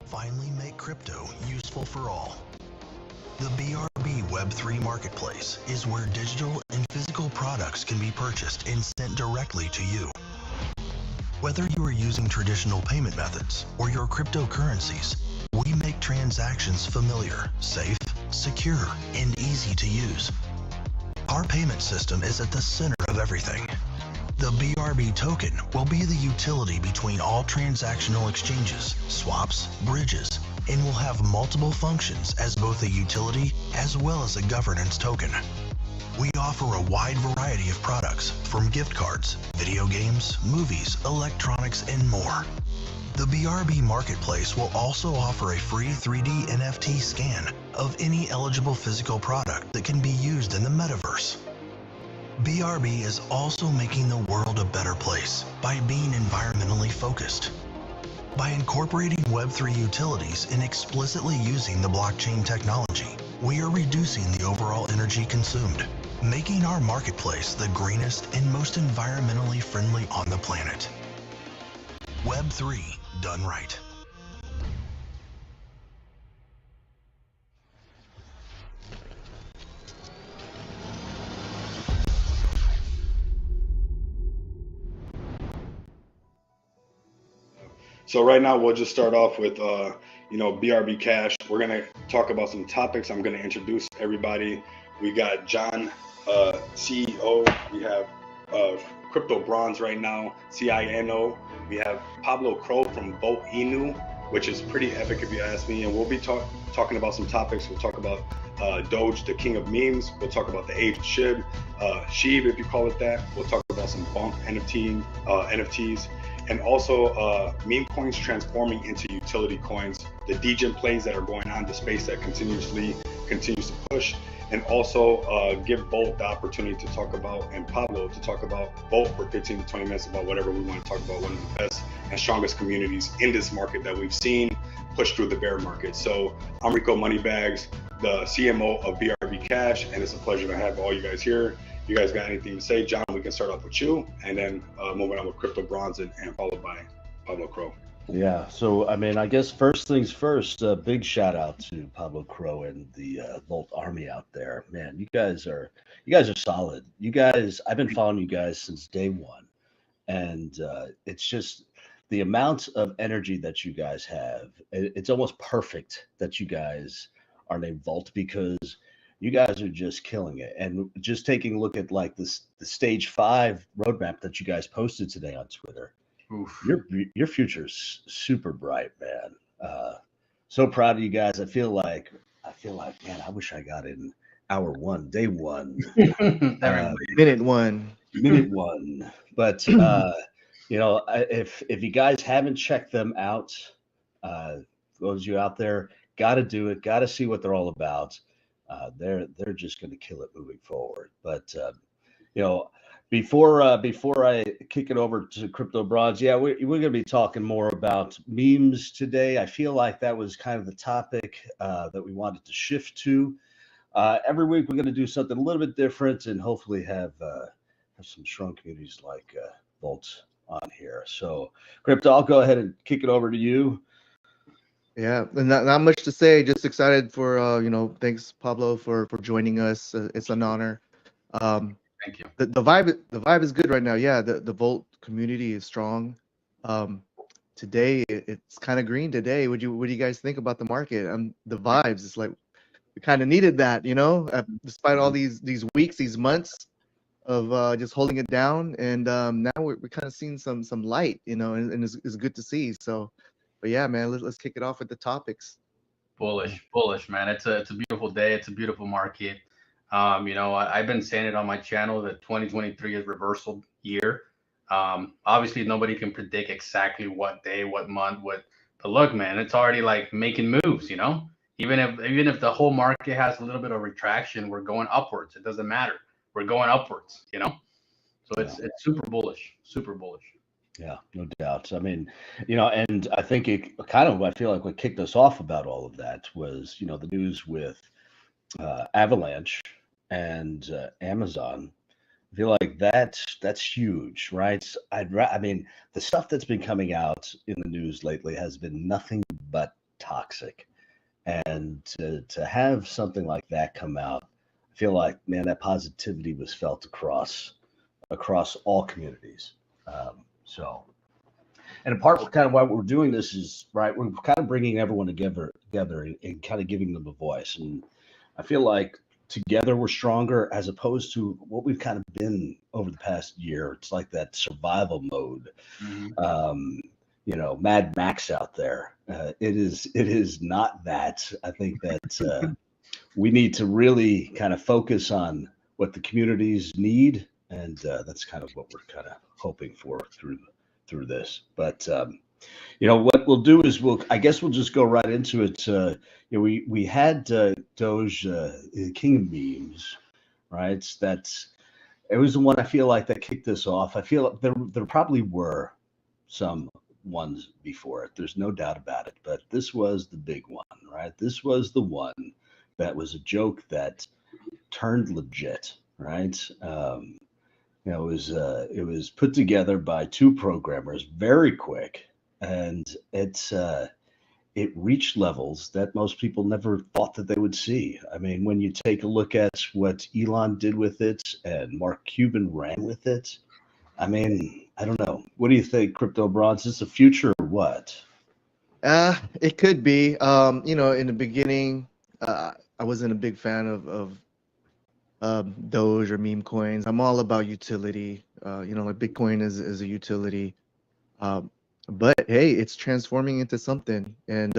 finally make crypto useful for all. The BRB Web3 Marketplace is where digital and physical products can be purchased and sent directly to you. Whether you are using traditional payment methods or your cryptocurrencies, we make transactions familiar, safe, secure, and easy to use. Our payment system is at the center of everything. The BRB token will be the utility between all transactional exchanges, swaps, bridges, and will have multiple functions as both a utility as well as a governance token. We offer a wide variety of products, from gift cards, video games, movies, electronics, and more. The BRB Marketplace will also offer a free 3D NFT scan of any eligible physical product that can be used in the metaverse. BRB is also making the world a better place by being environmentally focused. By incorporating Web3 utilities and explicitly using the blockchain technology, we are reducing the overall energy consumed, making our marketplace the greenest and most environmentally friendly on the planet. Web3 done right. So right now we'll just start off with BRB Cash. We're gonna talk about some topics. I'm gonna introduce everybody. We got John, CEO. We have Crypto Bronze right now, CINO. We have Pablo Cro from Vote Inu, which is pretty epic if you ask me. And we'll be talking about some topics. We'll talk about Doge, the king of memes. We'll talk about the age of SHIB, SHIB if you call it that. We'll talk about some bump NFTs. And also meme coins transforming into utility coins, the degen plays that are going on, the space that continues to push, and also give Bolt the opportunity to talk about, and Pablo to talk about Bolt for 15 to 20 minutes about whatever we want to talk about, one of the best and strongest communities in this market that we've seen push through the bear market. So I'm Rico Moneybags, the CMO of BRB Cash, and it's a pleasure to have all you guys here. You guys got anything to say? John, we can start off with you, and then moving on with Crypto Bronze and followed by Pablo Cro. Yeah, so I mean, I guess first things first, big shout out to Pablo Cro and the Volt Army out there. Man, you guys are solid. You guys, I've been following you guys since day one, and it's just the amount of energy that you guys have. It's almost perfect that you guys are named Volt, because you guys are just killing it. And just taking a look at like the stage 5 roadmap that you guys posted today on Twitter. Oof. Your future's super bright, man. So proud of you guys. I feel like, man, I wish I got in hour 1, day 1, minute one. But if you guys haven't checked them out, those of you out there, got to do it. Got to see what they're all about. They're just going to kill it moving forward. But before I kick it over to Crypto Bronze, yeah, we're going to be talking more about memes today. I feel like that was kind of the topic that we wanted to shift to. Every week we're going to do something a little bit different, and hopefully have some strong communities like Volt on here. So, Crypto, I'll go ahead and kick it over to you. Yeah, not much to say. Just excited for thanks Pablo for joining us. It's an honor. Thank you. The vibe is good right now. Yeah, the Volt community is strong. Today it's kind of green today. What do you guys think about the market? The vibes. It's like we kind of needed that, despite all these weeks, these months of just holding it down, and now we're kind of seeing some light, and it's good to see. So. But yeah, man, let's kick it off with the topics. Bullish, man. It's a beautiful day. It's a beautiful market. I've been saying it on my channel that 2023 is reversal year. Obviously, nobody can predict exactly what day, what month, but look, man, it's already like making moves. Even if the whole market has a little bit of retraction, we're going upwards. It doesn't matter. We're going upwards. So it's super bullish. Yeah, no doubt. I mean, and I think I feel like what kicked us off about all of that was, the news with Avalanche and Amazon. I feel like that's huge, right? I mean, the stuff that's been coming out in the news lately has been nothing but toxic. And to have something like that come out, I feel like, man, that positivity was felt across all communities. So, and a part of kind of why we're doing this is, right, we're kind of bringing everyone together and kind of giving them a voice. And I feel like together we're stronger, as opposed to what we've kind of been over the past year. It's like that survival mode. Mad Max out there. It is not that. I think that we need to really kind of focus on what the communities need, and that's kind of what we're kind of hoping for through this. But what we'll do is I guess we'll just go right into it. We had Doge King of Memes, right? It was the one I feel like that kicked this off. I feel like there probably were some ones before it. There's no doubt about it. But this was the big one, right? This was the one that was a joke that turned legit, right? It was put together by two programmers very quick, and it reached levels that most people never thought that they would see. I mean, when you take a look at what Elon did with it and Mark Cuban ran with it, I mean, I don't know. What do you think, Crypto Bronze? Is this the future or what? It could be. In the beginning, I wasn't a big fan of Doge or meme coins. I'm all about utility. Like Bitcoin is a utility. But hey, it's transforming into something. And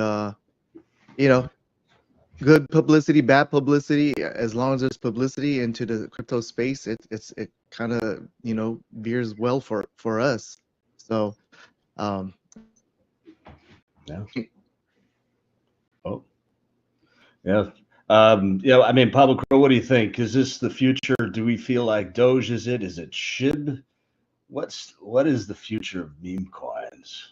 good publicity, bad publicity. As long as there's publicity into the crypto space, it kind of veers well for us. So Yeah. Oh, yeah. I mean, Pablo Cro, what do you think? Is this the future? Do we feel like Doge is it? Is it SHIB? What is the future of meme coins?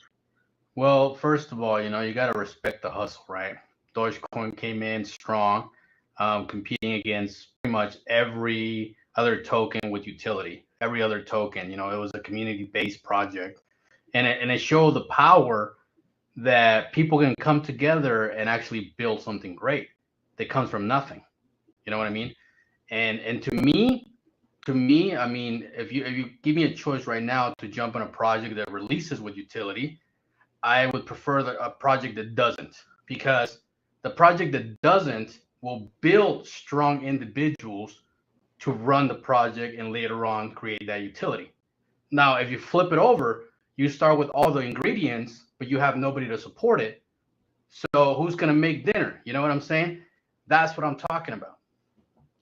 Well, first of all, you got to respect the hustle, right? Dogecoin came in strong, competing against pretty much every other token with utility. Every other token, it was a community-based project, and it showed the power that people can come together and actually build something great that comes from nothing. You know what I mean? And to me, I mean, if you give me a choice right now to jump on a project that releases with utility, I would prefer a project that doesn't, because the project that doesn't will build strong individuals to run the project and later on create that utility. Now, if you flip it over, you start with all the ingredients, but you have nobody to support it. So who's going to make dinner? You know what I'm saying? That's what I'm talking about.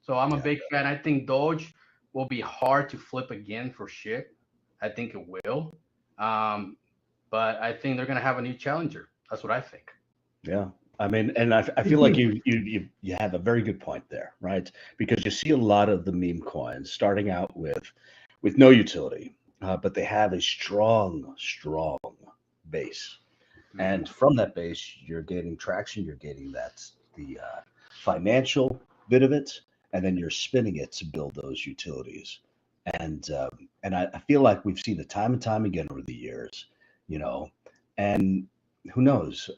So I'm a big fan. I think Doge will be hard to flip again for shit. I think it will. But I think they're going to have a new challenger. That's what I think. Yeah. I mean, and I feel like you have a very good point there, right? Because you see a lot of the meme coins starting out with no utility, but they have a strong base. And from that base, you're gaining traction. You're gaining the financial bit of it, and then you're spinning it to build those utilities. And I feel like we've seen it time and time again over the years, and who knows,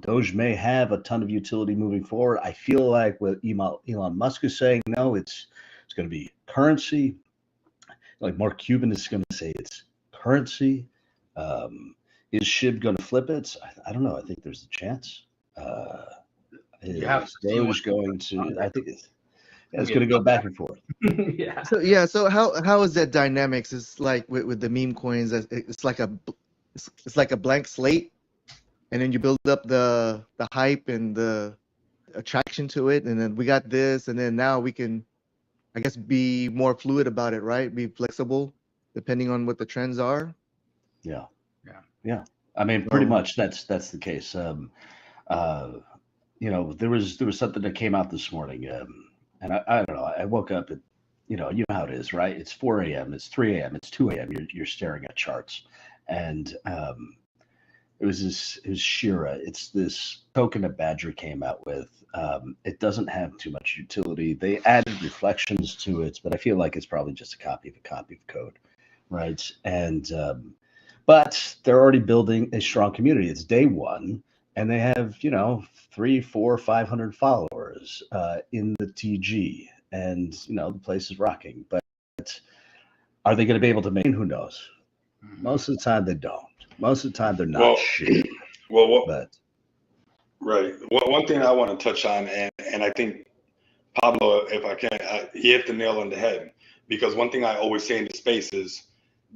Doge may have a ton of utility moving forward. I feel like what Elon Musk is saying, no, it's going to be currency. Like Mark Cuban is going to say it's currency. Is SHIB going to flip it? I don't know. I think there's a chance. Is Doge going to? I think it's going to go back and forth. Yeah. So how is that dynamics? It's like with the meme coins. It's like a blank slate, and then you build up the hype and the attraction to it, and then we got this, and then now we can, I guess, be more fluid about it, right? Be flexible depending on what the trends are. Yeah. I mean, pretty much that's the case. There was something that came out this morning, and I don't know. I woke up at, you know how it is, right? It's 4 a.m., it's 3 a.m., it's 2 a.m. You're staring at charts, and it was Shira. It's this token that Badger came out with. It doesn't have too much utility. They added reflections to it, but I feel like it's probably just a copy of code, right? And but they're already building a strong community. It's day one, and they have, you know, 3, 4, 500 followers in the TG, and you know the place is rocking. But are they going to be able to maintain? Who knows? Most of the time they don't. Most of the time they're not Well, shit. well, But right. Well, one thing I want to touch on, and I think Pablo, if I can, he hit the nail on the head. Because one thing I always say in the space is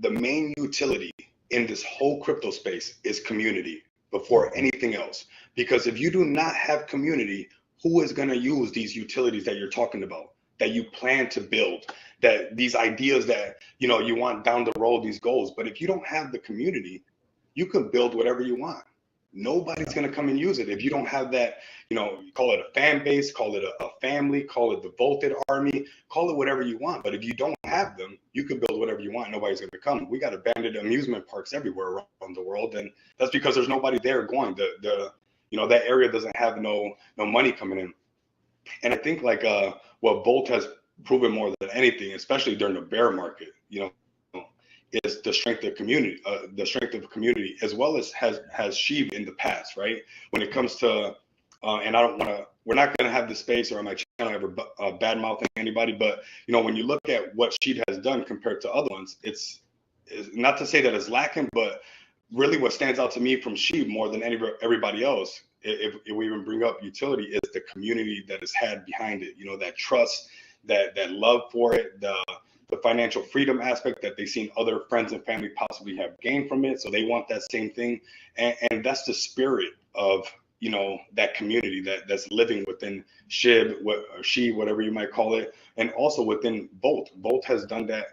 the main utility in this whole crypto space is community before anything else. Because if you do not have community, who is going to use these utilities that you're talking about, that you plan to build, that these ideas that you know you want down the road, these goals? But if you don't have the community, you can build whatever you want. Nobody's going to come and use it if you don't have that, you know, call it a fan base, call it a family, call it the Volted Army, call it whatever you want. But if you don't have them, you can build whatever you want. Nobody's going to come. We got abandoned amusement parks everywhere around the world, and that's because there's nobody there going. The you know, that area doesn't have no money coming in. And I think like what Volt has proven more than anything, especially during the bear market, you know, is the strength of community, as well as has Sheev in the past, right? When it comes to, and I don't want to, we're not going to have the space or on my channel ever bad mouthing anybody, but you know, when you look at what Sheev has done compared to other ones, it's not to say that it's lacking, but really what stands out to me from Sheev more than everybody else, if we even bring up utility, is the community that is had behind it. You know, that trust, that love for it, the financial freedom aspect that they've seen other friends and family possibly have gained from it. So they want that same thing. And that's the spirit of, you know, that community that's living within Sheev, whatever you might call it. And also within Volt. Volt has done that.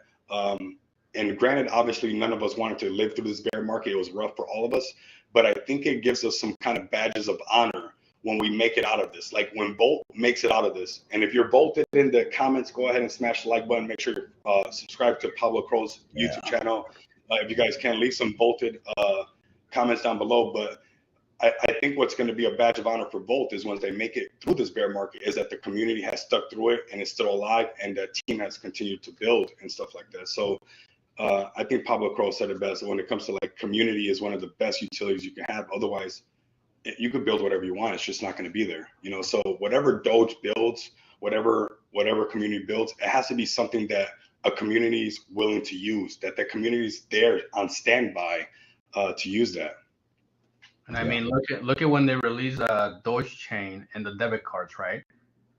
And granted, obviously, none of us wanted to live through this bear market. It was rough for all of us. But I think it gives us some kind of badges of honor when we make it out of this. Like when Volt makes it out of this. And if you're bolted in the comments, go ahead and smash the like button. Make sure to subscribe to Pablo Cro's YouTube channel. If you guys can, leave some bolted comments down below. But I think what's going to be a badge of honor for Volt is once they make it through this bear market, is that the community has stuck through it and is still alive, and that team has continued to build and stuff like that. So I think Pablo Cro said it best. When it comes to like community is one of the best utilities you can have. Otherwise, you could build whatever you want. It's just not going to be there, you know. So whatever Doge builds, whatever community builds, it has to be something that a community is willing to use. That the community is there on standby to use that. And I mean, look at when they release Doge Chain and the debit cards, right?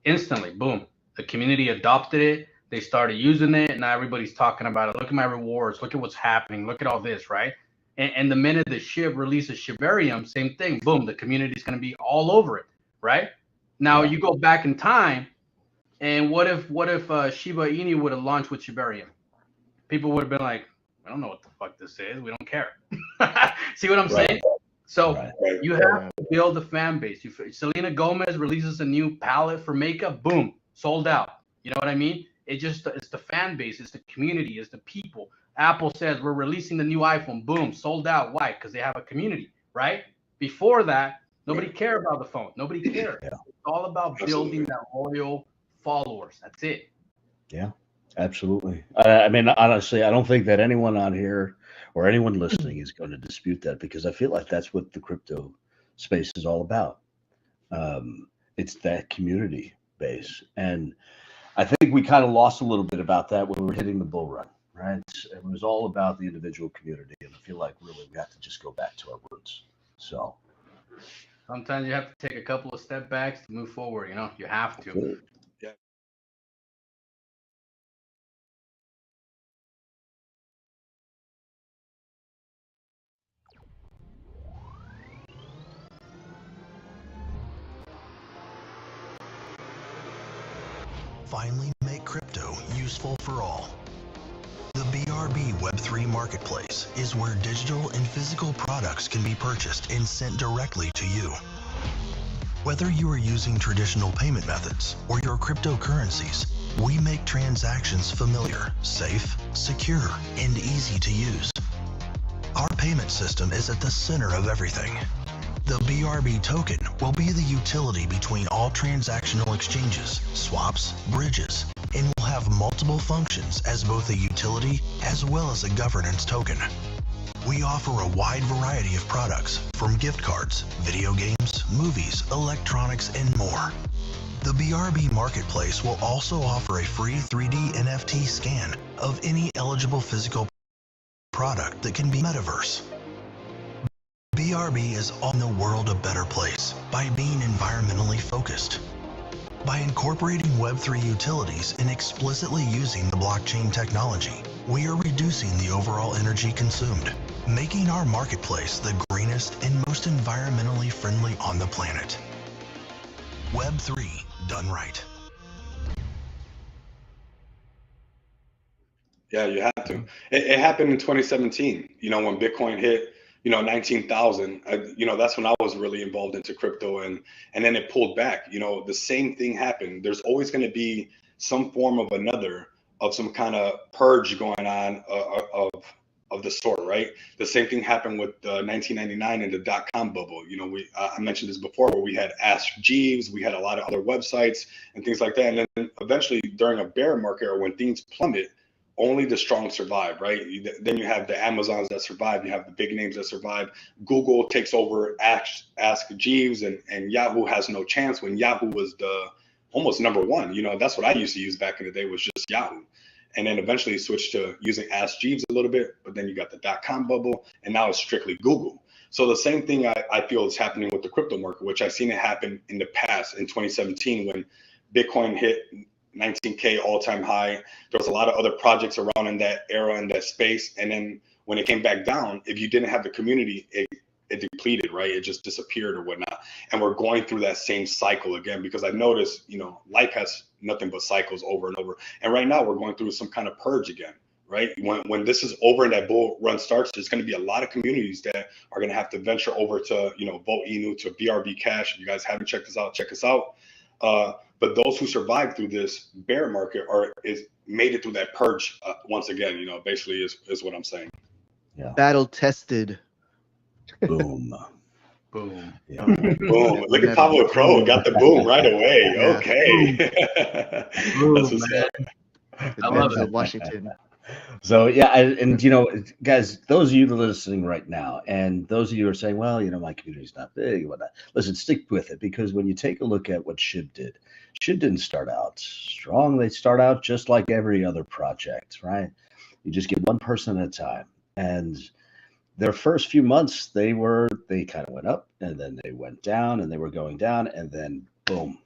Instantly, boom, the community adopted it. They started using it, and now everybody's talking about it. Look at my rewards. Look at what's happening. Look at all this, right? And the minute the Shiv releases Shivarium, same thing. Boom, the community is going to be all over it, right? Now you go back in time, and what if Shiba Inu would have launched with Shivarium? People would have been like, I don't know what the fuck this is. We don't care. See what I'm saying? So you have to build a fan base. Selena Gomez releases a new palette for makeup. Boom, sold out. You know what I mean? It's the fan base. It's the community. It's the people. Apple says we're releasing the new iPhone. Boom, sold out. Why? Because they have a community, right? Before that, nobody cared about the phone. Nobody cared. It's all about building that loyal followers. That's it. Yeah, absolutely. I mean, honestly, I don't think that anyone on here or anyone listening is going to dispute that, because I feel like that's what the crypto space is all about. It's that community base. And I think we kind of lost a little bit about that when we were hitting the bull run, right? It was all about the individual community. And I feel like really we have to just go back to our roots. So sometimes you have to take a couple of step backs to move forward. You know, you have to. Good. Finally make crypto useful for all. The BRB Web3 Marketplace is where digital and physical products can be purchased and sent directly to you. Whether you are using traditional payment methods or your cryptocurrencies, we make transactions familiar, safe, secure, and easy to use. Our payment system is at the center of everything. The BRB token will be the utility between all transactional exchanges, swaps, bridges, and will have multiple functions as both a utility as well as a governance token. We offer a wide variety of products, from gift cards, video games, movies, electronics, and more. The BRB Marketplace will also offer a free 3D NFT scan of any eligible physical product that can be metaverse. BRB is on the world a better place by being environmentally focused. By incorporating Web3 utilities and explicitly using the blockchain technology, we are reducing the overall energy consumed, making our marketplace the greenest and most environmentally friendly on the planet. Web3 done right. Yeah, you have to. It happened in 2017, when Bitcoin hit, 19,000. That's when I was really involved into crypto, and then it pulled back. The same thing happened. There's always going to be some form of some kind of purge going on of the sort, right? The same thing happened with 1999 and the dot-com bubble. I mentioned this before, where we had Ask Jeeves, we had a lot of other websites and things like that. And then eventually during a bear market, or when things plummet, only the strong survive, right? Then you have the Amazons that survive, you have the big names that survive. Google takes over Ask Jeeves, and Yahoo has no chance when Yahoo was the almost number one. That's what I used to use back in the day, was just Yahoo. And then eventually switched to using Ask Jeeves a little bit, but then you got the dot-com bubble, and now it's strictly Google. So the same thing I feel is happening with the crypto market, which I've seen it happen in the past, in 2017, when Bitcoin hit 19K all-time high. There was a lot of other projects around in that era, in that space. And then when it came back down, if you didn't have the community, it depleted, right? It just disappeared or whatnot. And we're going through that same cycle again, because I've noticed, life has nothing but cycles over and over. And right now we're going through some kind of purge again, right? When this is over and that bull run starts, there's going to be a lot of communities that are going to have to venture over to, Vote Inu, to BRB Cash. If you guys haven't checked us out, check us out. But those who survived through this bear market made it through that purge once again, basically is what I'm saying. Yeah. Battle tested. Boom. Boom. Yeah. Boom. Look at Pablo Cro, got the boom right away. Yeah. Okay. Boom, That's what's man. up. I love it. Washington. So yeah, and guys, those of you that are listening right now, and those of you who are saying, well, my community's not big, whatnot. Listen, stick with it, because when you take a look at what SHIB didn't start out strong. They start out just like every other project, right? You just get one person at a time, and their first few months, they kind of went up, and then they went down, and they were going down, and then boom,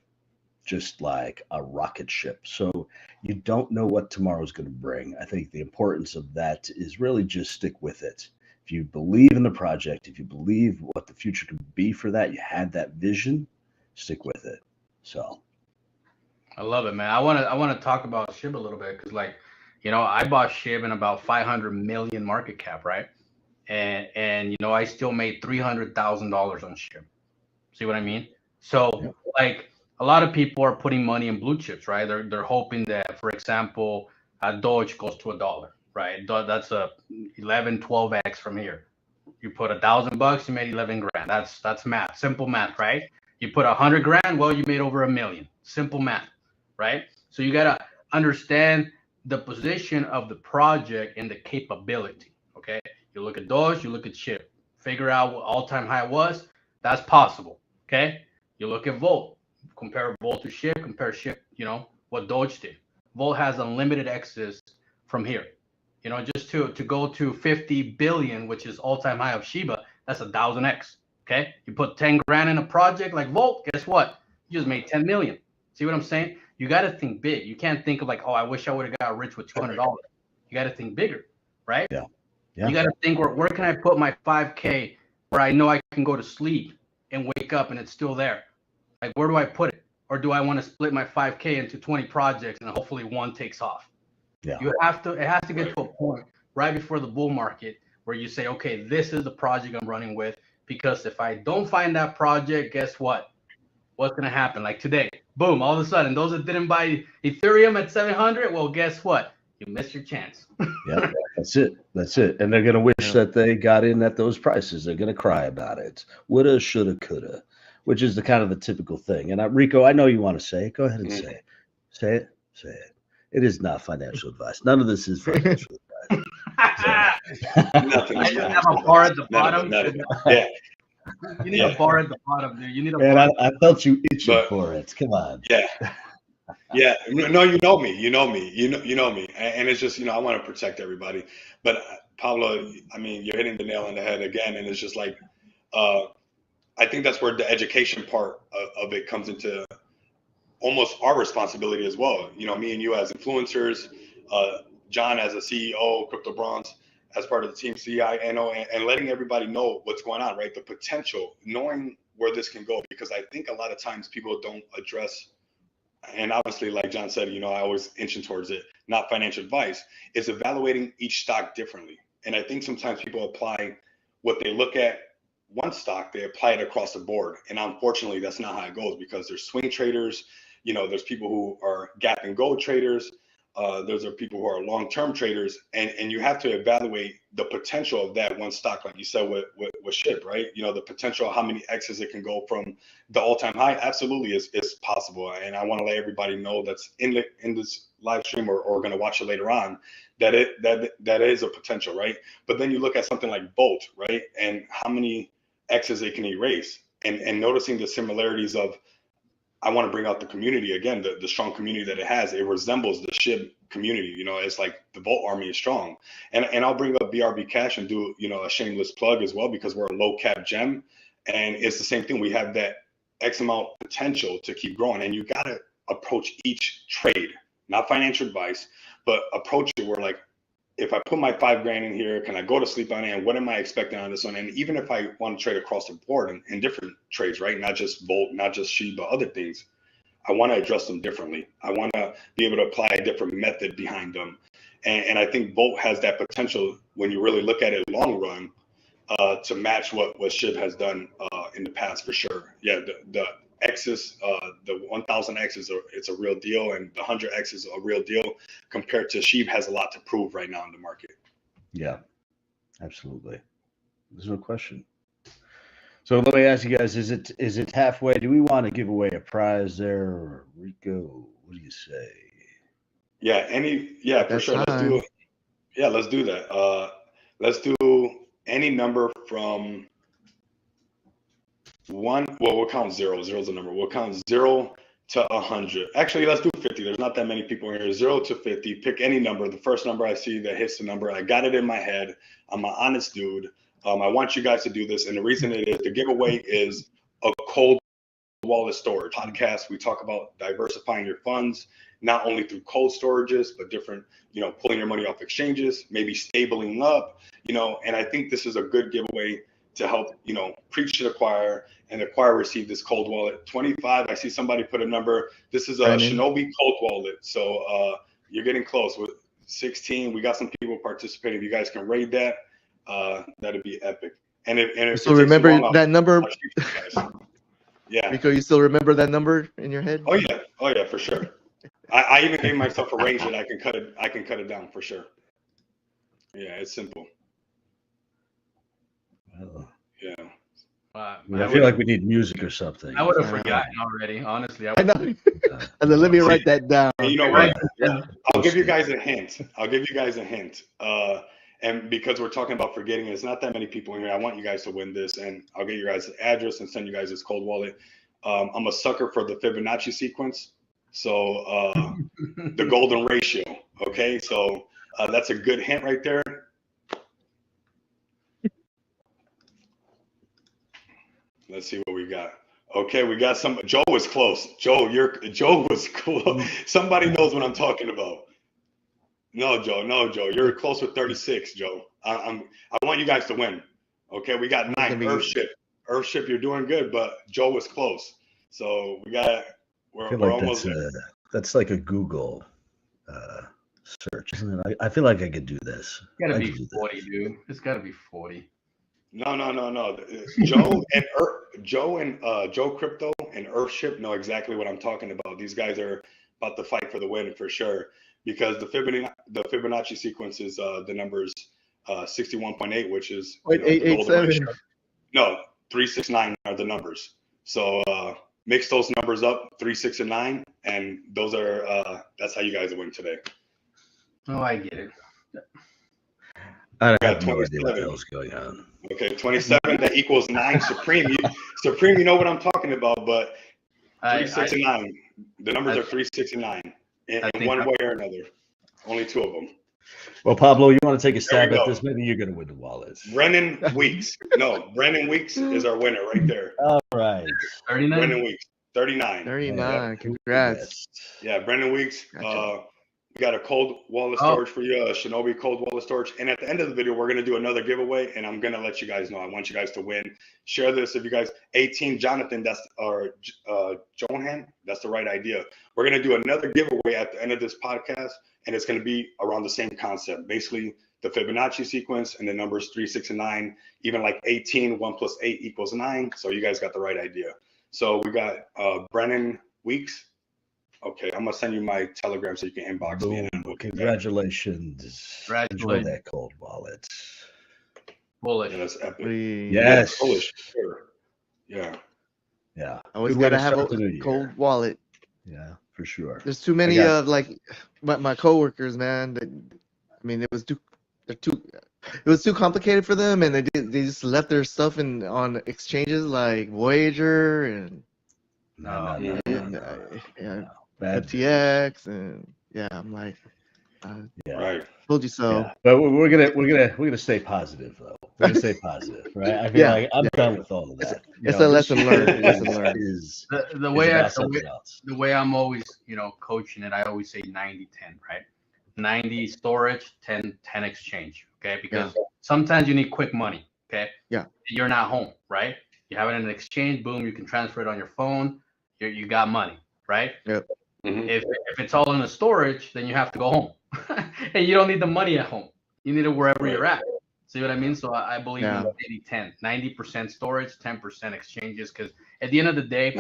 just like a rocket ship. So you don't know what tomorrow's going to bring. I think the importance of that is really just stick with it. If you believe in the project, if you believe what the future could be for that, you had that vision, stick with it. So I love it, man. I want to talk about SHIB a little bit, because I bought SHIB in about 500 million market cap, right? And I still made $300,000 on SHIB. See what I mean? So like, a lot of people are putting money in blue chips, right? They're hoping that, for example, Doge goes to $1, right? That's a 11, 12x from here. You put $1,000, you made 11 grand. That's math, simple math, right? You put 100 grand, well, you made over $1 million. Simple math, right? So you gotta understand the position of the project and the capability. Okay, you look at Doge, you look at SHIB, figure out what all-time high was. That's possible. Okay, you look at Volt. Compare Volt to SHIB, compare SHIB, what Doge did. Volt has unlimited access from here. Just to go to 50 billion, which is all-time high of Shiba, that's 1,000x. Okay, you put 10 grand in a project like Volt, guess what? You just made 10 million. See what I'm saying? You got to think big. You can't think of like, oh, I wish I would have got rich with $200. You got to think bigger, right? Yeah. You got to think, where can I put my 5K where I know I can go to sleep and wake up and it's still there? Like, where do I put it? Or do I want to split my 5K into 20 projects and hopefully one takes off? yeah. It has to get to a point right before the bull market where you say, okay, this is the project I'm running with, because if I don't find that project, guess what? What's going to happen? Like today, boom, all of a sudden, those that didn't buy Ethereum at 700, well, guess what? You missed your chance. Yeah, that's it. And they're going to wish that they got in at those prices. They're going to cry about it. Woulda, shoulda, coulda, which is the kind of the typical thing. And Rico, I know you want to say it. Go ahead and say it. Say it. It is not financial advice. None of this is financial advice. Nothing. You have a bar at the bottom. Yeah. You need a bar at the bottom, dude. You need a Man, bar. I felt you itching But- for it. Come on. Yeah. Yeah. No, you know me. You know me. And it's just, I want to protect everybody. But Pablo, I mean, you're hitting the nail on the head again. And it's just like, I think that's where the education part of it comes into almost our responsibility as well. Me and you as influencers, John as a CEO, Crypto Bronze, as part of the team CINO, and letting everybody know what's going on, right? The potential, knowing where this can go, because I think a lot of times people don't address, and obviously, like John said, I always inching towards it, not financial advice, is evaluating each stock differently. And I think sometimes people apply what they look at one stock, they apply it across the board. And unfortunately, that's not how it goes, because there's swing traders, there's people who are gap and go traders. Those are people who are long-term traders, and you have to evaluate the potential of that one stock, like you said with SHIB, right? The potential, how many X's it can go from the all-time high, absolutely is possible. And I want to let everybody know that's in this live stream or going to watch it later on, that is a potential, right? But then you look at something like Bolt, right, and how many X's it can erase, and noticing the similarities of, I want to bring out the community again, the strong community that it has. It resembles the SHIB community. It's like the Volt Army is strong. And I'll bring up BRB Cash and do, a shameless plug as well, because we're a low cap gem. And it's the same thing. We have that X amount potential to keep growing. And you got to approach each trade, not financial advice, but approach it where, like, if I put my $5 grand in here, can I go to sleep on it? And what am I expecting on this one? And even if I want to trade across the board in different trades, right? Not just Volt, not just SHIB, but other things, I want to address them differently. I want to be able to apply a different method behind them. And I think Volt has that potential, when you really look at it long run, to match what SHIB has done in the past, for sure. Yeah, the X's, the 1000 X's, it's a real deal, and the 100 X is a real deal, compared to SHIB has a lot to prove right now in the market. Yeah, absolutely. There's no question. So let me ask you guys, is it halfway? Do we want to give away a prize there, or Rico? What do you say? Yeah, for sure. Let's do it. Yeah, let's do that. Let's do any number from one. Well, we'll count zero. Zero's a number. We'll count 0 to 100. Actually, let's do 50. There's not that many people in here. 0 to 50. Pick any number. The first number I see that hits the number. I got it in my head. I'm an honest dude. I want you guys to do this, and the reason it is, the giveaway is a cold wallet storage podcast. We talk about diversifying your funds, not only through cold storages, but different, pulling your money off exchanges, maybe stabling up, and I think this is a good giveaway to help, preach to the choir, and the choir receive this cold wallet. 25, I see somebody put a number. This is a Shinobi cold wallet. So you're getting close. With 16, we got some people participating. If you guys can raid that, that'd be epic. And if so remember that number. Yeah. Rico, you still remember that number in your head? Oh yeah, for sure. I even gave myself a range that I can cut it down for sure. Yeah, it's simple. Well, yeah. I feel like we need music or something. I would have forgotten already, honestly. I know. And then let me write that down. You know what? I'll give you guys a hint. And because we're talking about forgetting, there's not that many people in here. I want you guys to win this, and I'll get you guys' address and send you guys this cold wallet. I'm a sucker for the Fibonacci sequence. So the golden ratio. Okay, so that's a good hint right there. Let's see what we got. Okay, we got some. Joe was close. Joe was cool. Somebody knows what I'm talking about. No, Joe. You're close with 36, Joe. I want you guys to win. Okay, we got 9. Earthship, you're doing good, but Joe was close. So we're almost there. That's like a Google search, isn't it? I feel like I could do this. It's gotta be 40, dude. It's gotta be 40. No. Joe Crypto and Earthship know exactly what I'm talking about. These guys are about to fight for the win for sure, because the Fibonacci sequence is the numbers 61.8, which is 887. No, 3, 6, 9 are the numbers. So mix those numbers up, 3, 6, and 9, and those are that's how you guys win today. Oh, I get it. I We got have no idea what the 27. hell's going on. Okay, 27. That equals 9. Supreme. Supreme, you know what I'm talking about, but 3, 6, and 9. The numbers are 3, 6, and 9 in one way or another. Only 2 of them. Well, Pablo, you want to take a There we stab at go. this? Maybe you're going to win the wallet. Brennan Weeks. No, Brennan Weeks is our winner right there. All right. 39. Brennan Weeks. 39. 39. Yep. Congrats. Yeah, Brendan Weeks. Gotcha. We got a cold wallet storage for you, a Shinobi cold wallet storage. And at the end of the video, we're gonna do another giveaway, and I'm gonna let you guys know. I want you guys to win. Share this if you guys. 18 Jonathan, that's our Johan. That's the right idea. We're gonna do another giveaway at the end of this podcast, and it's gonna be around the same concept, basically the Fibonacci sequence and the numbers 3, 6, and 9. Even like 18, 1 + 8 = 9. So you guys got the right idea. So we got Brennan Weeks. Okay, I'm gonna send you my Telegram so you can inbox me. Boom. Congratulations. Enjoy that cold wallet. Bullish. Yeah, that's epic. Yes. Yeah, bullish. Sure. Yeah. Yeah. Always Good way gotta to have start the new a year. cold wallet. Yeah, for sure. There's too many like my coworkers, man. I mean, it was too complicated for them, and they just left their stuff on exchanges like Voyager and No. FTX, and yeah, I'm like, Right. told you so. Yeah. But we're gonna stay positive though. We're gonna stay positive, right? I feel like I'm done with all of that. It's a lesson learned. Lesson learned. The way I'm always, coaching it, I always say 90-10, right? 90 storage, 10 exchange. Okay, because sometimes you need quick money. Okay. Yeah. You're not home, right? You have it in an exchange, boom, you can transfer it on your phone. You got money, right? Yep. Mm-hmm. If it's all in the storage, then you have to go home, and you don't need the money at home. You need it wherever you're at. See what I mean? So I believe in 80-10, 90% storage, 10% exchanges, because at the end of the day,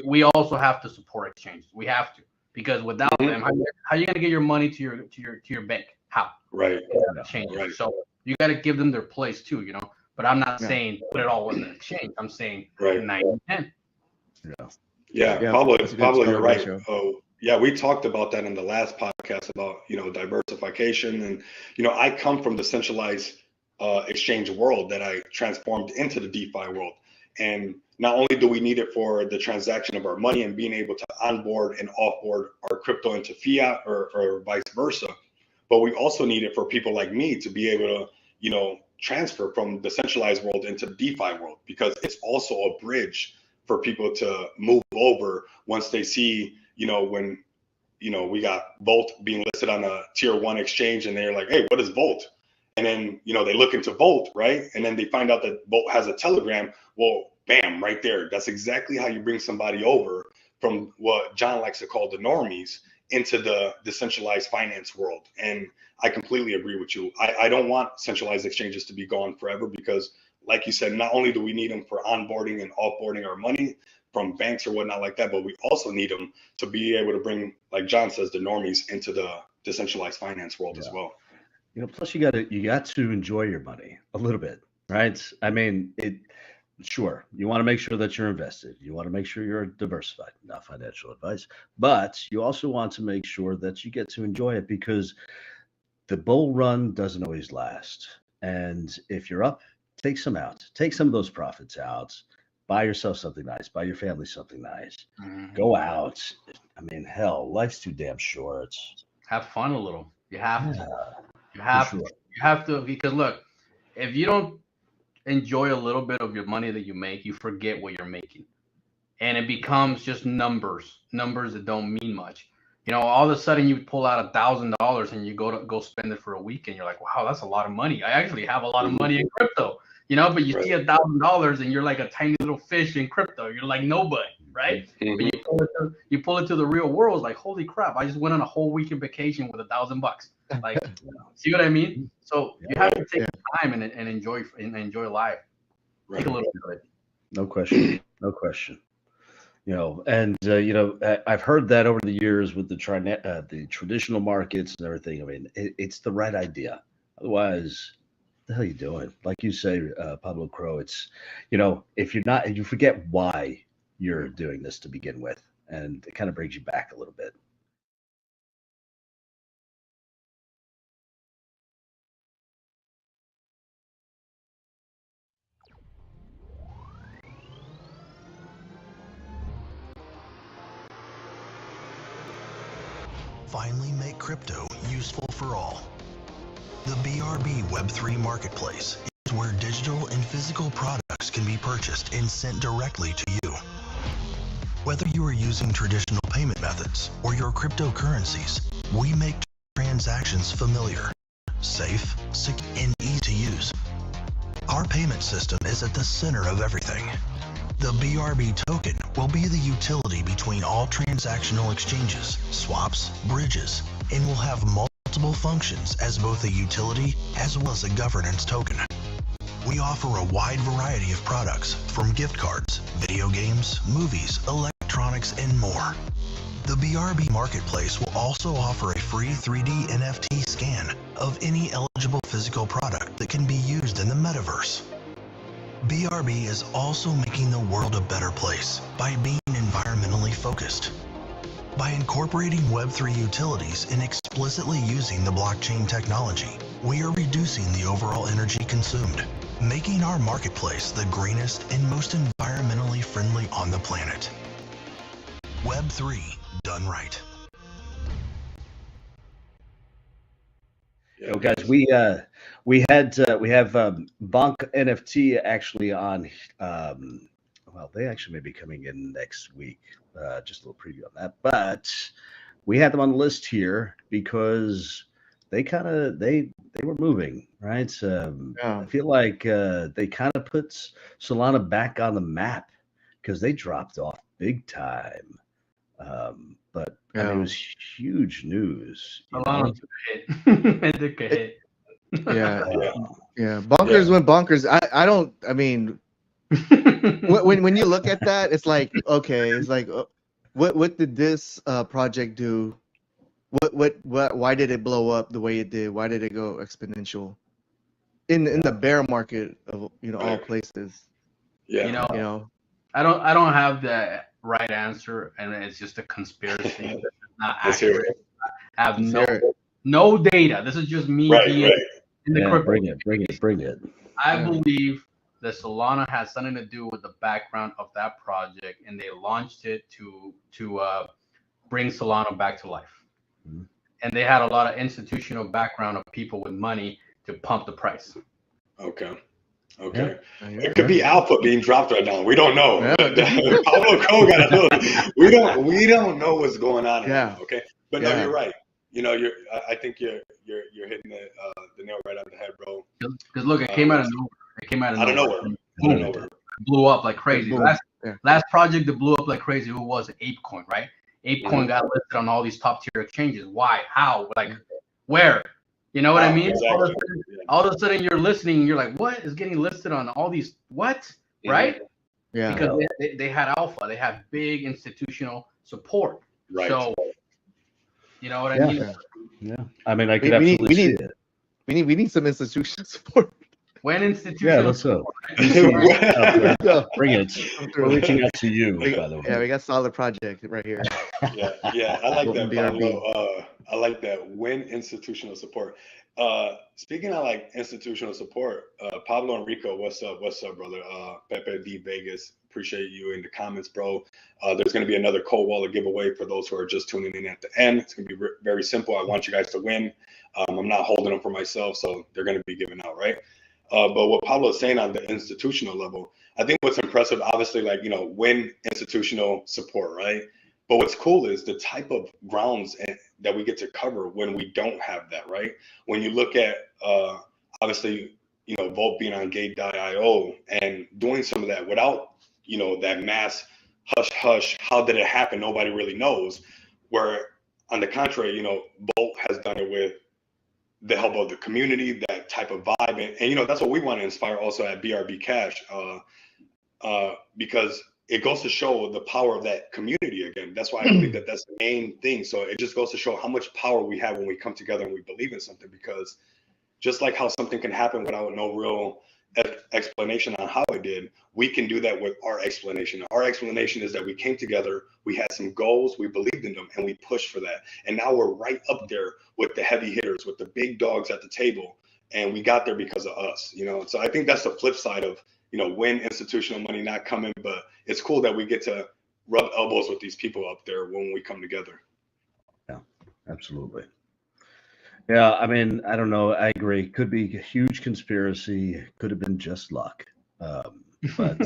we also have to support exchanges. We have to, because without them, how are you gonna get your money to your bank? How? Right. Right. So you got to give them their place too, But I'm not saying put it all in the exchange. I'm saying 90-10. Yeah, Pablo, you're right. Yeah, we talked about that in the last podcast about diversification, and I come from the centralized exchange world that I transformed into the DeFi world, and not only do we need it for the transaction of our money and being able to onboard and offboard our crypto into fiat or vice versa, but we also need it for people like me to be able to transfer from the centralized world into the DeFi world, because it's also a bridge for people to move over once they see, when, we got Volt being listed on a tier 1 exchange, and they're like, hey, what is Volt? And then, they look into Volt, right? And then they find out that Volt has a Telegram. Well, bam, right there. That's exactly how you bring somebody over from what John likes to call the normies into the decentralized finance world. And I completely agree with you. I don't want centralized exchanges to be gone forever, because like you said, not only do we need them for onboarding and offboarding our money from banks or whatnot like that, but we also need them to be able to bring, like John says, the normies into the decentralized finance world as well. Plus you got to enjoy your money a little bit, right? I mean, sure, you want to make sure that you're invested. You want to make sure you're diversified, not financial advice, but you also want to make sure that you get to enjoy it, because the bull run doesn't always last. And if you're up, take some out. Take some of those profits out. Buy yourself something nice. Buy your family something nice. Go out. I mean, hell, life's too damn short. Have fun a little. You have to. You have to, because look, if you don't enjoy a little bit of your money that you make, you forget what you're making, and it becomes just numbers that don't mean much. All of a sudden you pull out $1,000 and you go spend it for a week, and you're like, wow, that's a lot of money. I actually have a lot of money in crypto, but you see $1,000 and you're like a tiny little fish in crypto. You're like nobody, right? But you pull it to the real world. It's like, holy crap, I just went on a whole weekend vacation with $1,000. Like, see what I mean? So you have to take time and enjoy life. Take a little bit of it. No question. No question. I've heard that over the years with the traditional markets and everything. I mean, it's the right idea. Otherwise, what the hell are you doing? Like you say, Pablo Cro, it's, if you forget why you're doing this to begin with, and it kind of brings you back a little bit. finally make crypto useful for all. The BRB Web3 Marketplace is where digital and physical products can be purchased and sent directly to you. Whether you are using traditional payment methods or your cryptocurrencies, we make transactions familiar, safe, secure, and easy to use. Our payment system is at the center of everything. The BRB token will be the utility between all transactional exchanges, swaps, bridges, and will have multiple functions as both a utility as well as a governance token. We offer a wide variety of products from gift cards, video games, movies, electronics, and more. The BRB Marketplace will also offer a free 3D NFT scan of any eligible physical product that can be used in the metaverse. BRB is also making the world a better place by being environmentally focused. By incorporating Web3 utilities and explicitly using the blockchain technology, we are reducing the overall energy consumed, making our marketplace the greenest and most environmentally friendly on the planet. Web3 done right. So guys, we have Bonk NFT actually on. Well, they actually may be coming in next week. Just a little preview on that, but we had them on the list here because they were moving, right? I feel like they kind of put Solana back on the map because they dropped off big time. But I mean, it was huge news. Solana took a hit. It took a hit. Yeah. Bonkers went bonkers. I mean, when you look at that, it's like, okay, it's like, what did this project do? Why did it blow up the way it did? Why did it go exponential in the bear market of all places? You know, I don't have the right answer, and it's just a conspiracy. That's not accurate. I have no data. This is just me being in the crypto. Bring it. I believe that Solana has something to do with the background of that project, and they launched it to bring Solana back to life. Mm-hmm. And they had a lot of institutional background of people with money to pump the price. Okay. It could be alpha being dropped right now. We don't know. Pablo Cro got to know. We don't know what's going on. Right now, okay. But no, you're right. I think you're hitting the nail right on the head, bro. Because look, it came out of nowhere. It came out of nowhere. Boom. Blew up like crazy. Last project that blew up like crazy, who was it? ApeCoin, right? ApeCoin got listed on all these top tier exchanges. Why? How? Like, where? You know what I mean? Exactly. All of a sudden you're listening and you're like, what is getting listed on all these? What? Right? Yeah. Because they had alpha. They had big institutional support. Right. So, you know what I mean? Yeah. I mean, I could absolutely see it. We need some institutional support. When institutional let's go. Bring it. We're reaching out to you, by the way. Yeah, we got solid project right here. Yeah. I like that, Pablo. I like that. When institutional support. Speaking of like institutional support, Pablo and Rico, what's up, brother? Pepe D Vegas, appreciate you in the comments, bro. There's going to be another cold wallet giveaway for those who are just tuning in at the end. It's going to be very simple. I want you guys to win. I'm not holding them for myself, so they're going to be given out, right? But what Pablo is saying on the institutional level, I think what's impressive, obviously, like, when institutional support, right? But what's cool is the type of grounds that we get to cover when we don't have that, right? When you look at, obviously, Volt being on Gate.io and doing some of that without, that mass hush, how did it happen? Nobody really knows. Where on the contrary, Volt has done it with the help of the community, that type of vibe. And that's what we want to inspire also at BRB Cash, because it goes to show the power of that community again. That's why I believe that that's the main thing. So it just goes to show how much power we have when we come together and we believe in something, because just like how something can happen without no real explanation on how it did, we can do that with our explanation. Our explanation is that we came together, we had some goals, we believed in them, and we pushed for that. And now we're right up there with the heavy hitters, with the big dogs at the table. And we got there because of us, So I think that's the flip side of, when institutional money not coming, but it's cool that we get to rub elbows with these people up there when we come together. Absolutely. Yeah, I mean, I don't know. I agree. Could be a huge conspiracy. Could have been just luck. But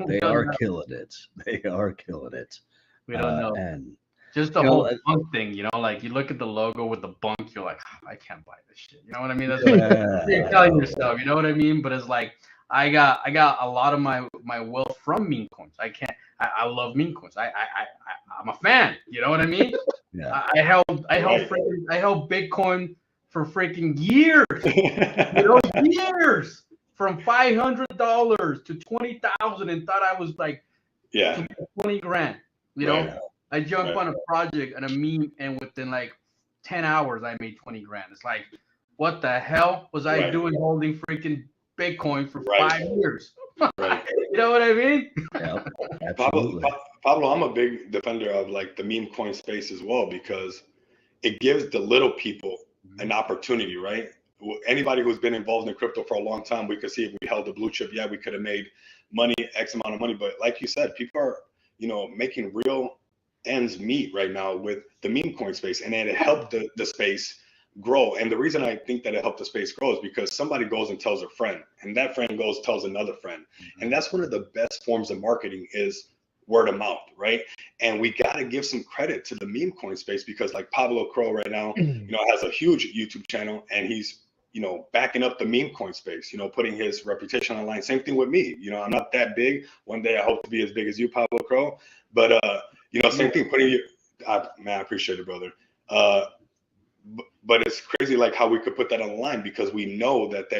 they don't are know. killing it. They are killing it. We don't know. And Just the you know, whole bunk thing, like you look at the logo with the bunk, you're like, "Ah, I can't buy this shit." You know what I mean? That's what you're I telling know. yourself. You know what I mean? But it's like I got a lot of my wealth from meme coins. I love meme coins. I'm a fan. You know what I mean? Yeah. I held Bitcoin for freaking years. Years from $500 to 20,000, and thought I was like Yeah. 20 grand. Right. I jumped Right. on a project and a meme, and within like 10 hours, I made 20 grand. It's like, what the hell was I Right. doing holding freaking Bitcoin for Right. 5 years? Right. You know what I mean? Yeah. Pablo, Absolutely. Pablo, I'm a big defender of like the meme coin space as well, because it gives the little people an opportunity, right? Anybody who's been involved in crypto for a long time, we could see if we held the blue chip, yeah, we could have made money, X amount of money. But like you said, people are, making real ends meet right now with the meme coin space, and it helped the space grow. And the reason I think that it helped the space grow is because somebody goes and tells a friend, and that friend goes tells another friend. And that's one of the best forms of marketing is word of mouth, right? And we got to give some credit to the meme coin space, because like Pablo Cro right now, has a huge YouTube channel, and he's, backing up the meme coin space, putting his reputation online. Same thing with me. I'm not that big. One day I hope to be as big as you, Pablo Cro. But, same thing, putting you, man, I appreciate it, brother. But it's crazy like how we could put that online, because we know that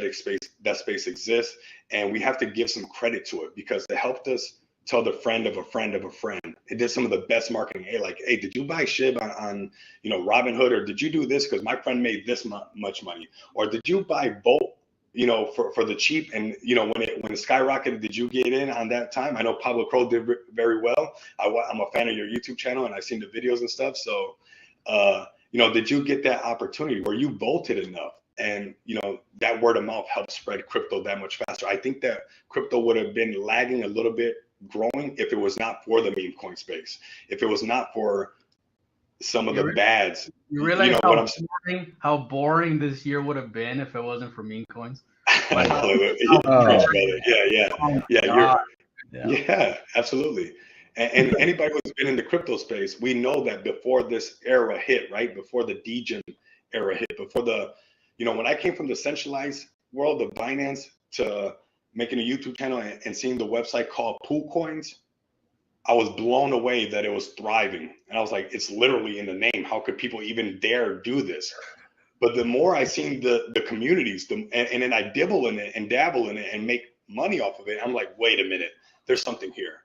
space exists, and we have to give some credit to it, because it helped us tell the friend of a friend of a friend. It did some of the best marketing. Hey, did you buy SHIB on Robinhood, or did you do this because my friend made this much money, or did you buy Bolt, for the cheap, and when it skyrocketed, did you get in on that time? I know Pablo Cro did very well. I'm a fan of your YouTube channel, and I've seen the videos and stuff. So, did you get that opportunity where you bolted enough? And that word of mouth helped spread crypto that much faster. I think that crypto would have been lagging a little bit growing if it was not for the meme coin space, if it was not for some of the bads. You realize how boring this year would have been if it wasn't for meme coins? I know. Yeah, absolutely. And anybody who's been in the crypto space, we know that before this era hit, right? Before the degen era hit, before the, when I came from the centralized world of Binance to making a YouTube channel and seeing the website called Pool Coins, I was blown away that it was thriving. And I was like, it's literally in the name. How could people even dare do this? But the more I seen the communities, and then I dibble in it and dabble in it and make money off of it, I'm like, wait a minute, there's something here.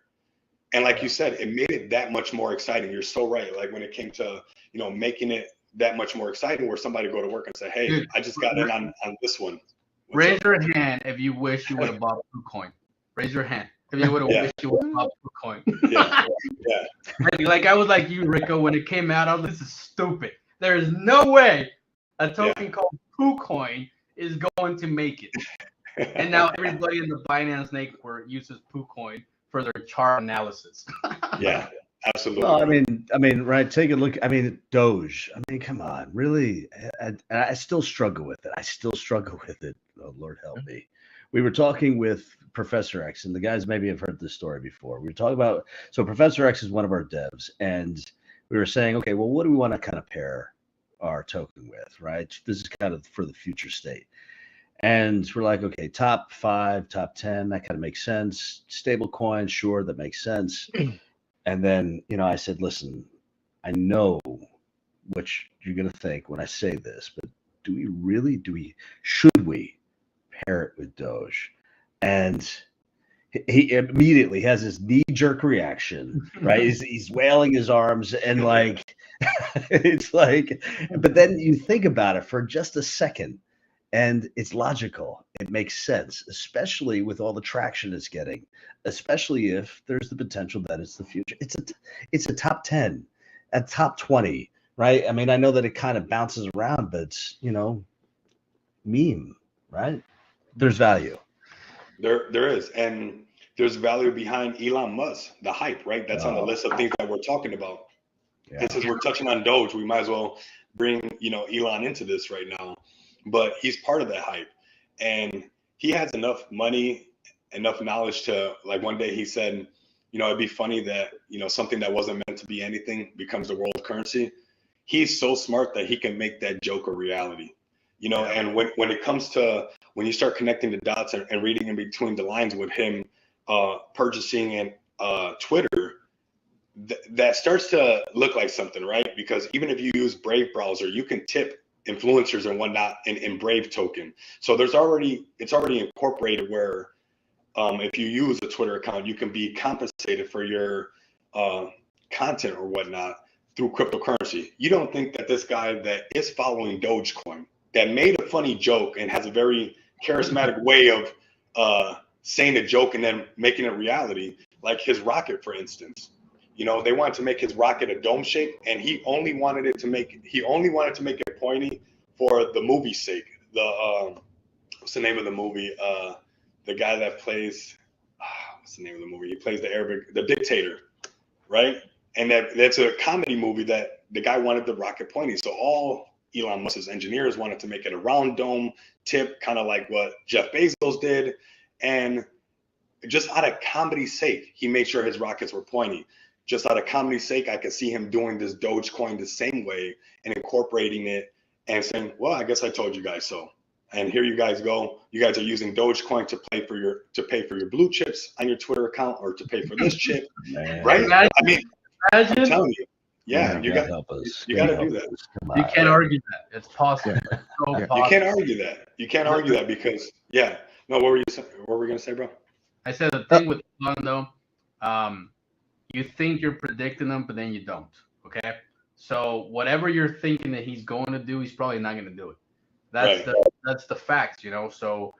And like you said, it made it that much more exciting. You're so right. Like when it came to, making it that much more exciting, where somebody go to work and say, hey, dude, I just got in on this one. Raise your hand if you wish you would have bought Bitcoin. Raise your hand if you would have wished you would have bought Bitcoin. Like I was like you, Rico, when it came out, I was like, this is stupid. There is no way a token called PooCoin is going to make it. And now everybody in the Binance network uses PooCoin for their chart analysis. Yeah, absolutely. Well, I mean, right. Take a look. I mean, Doge. I mean, come on, really. I still struggle with it. Oh, Lord help me. We were talking with Professor X, and the guys maybe have heard this story before. We were talking about, so Professor X is one of our devs, and we were saying, okay, well, what do we want to kind of pair our token with, right? This is kind of for the future state. And we're like, okay, top 5, top 10, that kind of makes sense. Stable coin, sure, that makes sense. And then, I said, listen, I know what you're going to think when I say this, but should we pair it with Doge? And he immediately has this knee-jerk reaction, right? He's wailing his arms, and like, it's like, but then you think about it for just a second, and it's logical. It makes sense, especially with all the traction it's getting, especially if there's the potential that it's the future. It's a top 10, a top 20, right? I mean, I know that it kind of bounces around, but meme, right? There's value. There is, and there's value behind Elon Musk, the hype, right? That's on the list of things that we're talking about. And since we're touching on Doge, we might as well bring, you know, Elon into this right now, but he's part of that hype, and he has enough money, enough knowledge to, like, one day he said, you know, it'd be funny that, you know, something that wasn't meant to be anything becomes the world currency. He's so smart that he can make that joke a reality, you know. And when it comes to, when you start connecting the dots and reading in between the lines with him purchasing and Twitter, that starts to look like something, right? Because even if you use Brave browser, you can tip influencers and whatnot in Brave token. So it's already incorporated where if you use a Twitter account, you can be compensated for your content or whatnot through cryptocurrency. You don't think that this guy that is following Dogecoin, that made a funny joke and has a very charismatic way of saying a joke and then making it reality, like his rocket, for instance. You know, they wanted to make his rocket a dome shape, and he only wanted to make it pointy for the movie's sake. The what's the name of the movie? The guy that plays what's the name of the movie? He plays the dictator, right? And that's a comedy movie that the guy wanted the rocket pointy. So all Elon Musk's engineers wanted to make it a round dome tip, kind of like what Jeff Bezos did. And just out of comedy's sake, he made sure his rockets were pointy. Just out of comedy's sake, I could see him doing this Dogecoin the same way and incorporating it and saying, well, I guess I told you guys so. And here you guys go. You guys are using Dogecoin to pay for your blue chips on your Twitter account, or to pay for this chip, right? I mean, I'm telling you, you got help us. You got to do that. You can't argue that. It's possible. Yeah. It's so possible. You can't argue that. You can't argue that because, no, what were you gonna say, bro? I said the thing with Elon though, you think you're predicting them, but then you don't. Okay, so whatever you're thinking that he's going to do, he's probably not going to do it. That's Right. that's the facts, you know. So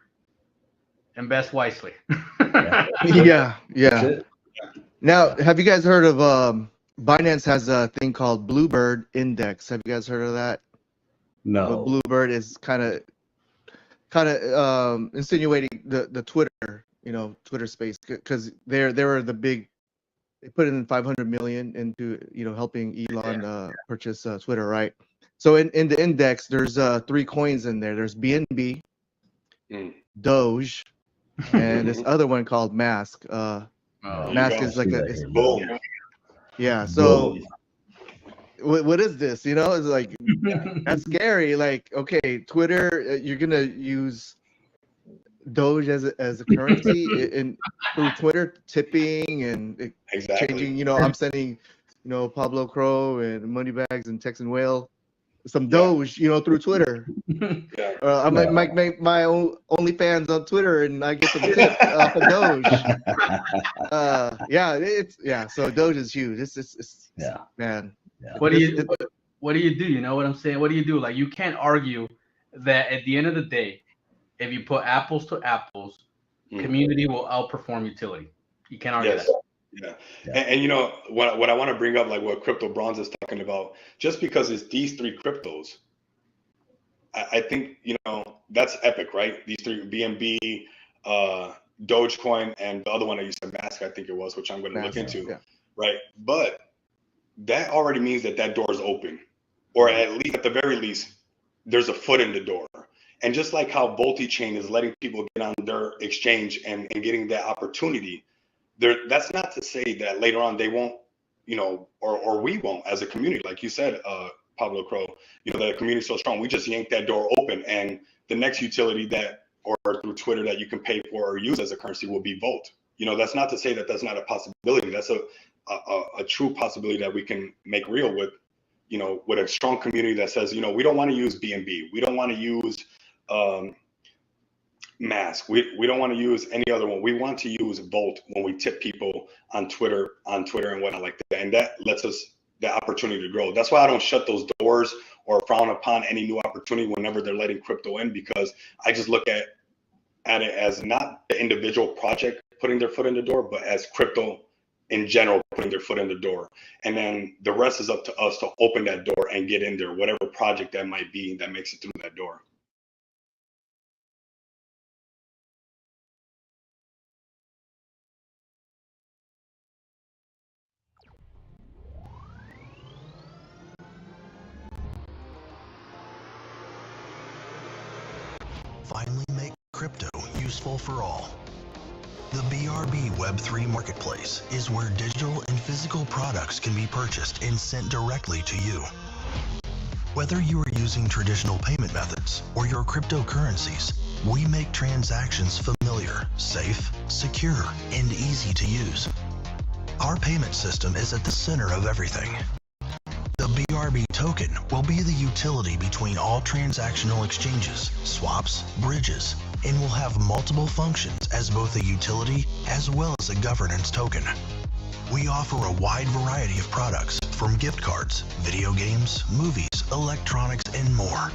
invest wisely. Yeah. Now, have you guys heard of Binance has a thing called Bluebird Index? Have you guys heard of that? No. Well, Bluebird is kind of insinuating the Twitter, Twitter space, because they were the big. They put in 500 million into helping Elon purchase Twitter, right? So in the index, there's 3 coins in there. There's BNB, Doge, and this other one called Mask. Mask is like yeah. So what is this? It's like that's scary. Like, okay, Twitter, you're gonna use Doge as a currency in through Twitter, tipping and changing. I'm sending, Pablo Cro and Moneybags and Texan Whale some Doge, through Twitter. I might make my own OnlyFans on Twitter and I get some tips off of Doge. So Doge is huge. It's man. Yeah. What do you do? You know what I'm saying? What do you do? Like, you can't argue that at the end of the day, if you put apples to apples, community will outperform utility. You can't argue that. Yeah. And what I want to bring up, like what Crypto Bronze is talking about, just because it's these 3 cryptos, I think, that's epic, right? These 3, BNB, Dogecoin, and the other one that you said, Mask, I think it was, which I'm going to look into, right? But that already means that door is open, or at the very least, there's a foot in the door. And just like how Chain is letting people get on their exchange and getting that opportunity, that's not to say that later on they won't, or we won't as a community. Like you said, Pablo Cro, the community is so strong. We just yank that door open, and the next utility or through Twitter that you can pay for or use as a currency will be Volt. That's not to say that that's not a possibility. That's a true possibility that we can make real with, with a strong community that says, we don't want to use BNB. We don't want to use Mask. We don't want to use any other one. We want to use Volt when we tip people on Twitter and whatnot like that. And that lets us the opportunity to grow. That's why I don't shut those doors or frown upon any new opportunity whenever they're letting crypto in, because I just look at it as not the individual project putting their foot in the door, but as crypto in general putting their foot in the door. And then the rest is up to us to open that door and get in there, whatever project that might be that makes it through that door. finally make crypto useful for all. The BRB Web3 Marketplace is where digital and physical products can be purchased and sent directly to you. Whether you are using traditional payment methods or your cryptocurrencies, we make transactions familiar, safe, secure, and easy to use. Our payment system is at the center of everything. The BRB token will be the utility between all transactional exchanges, swaps, bridges, and will have multiple functions as both a utility as well as a governance token. We offer a wide variety of products from gift cards, video games, movies, electronics, and more.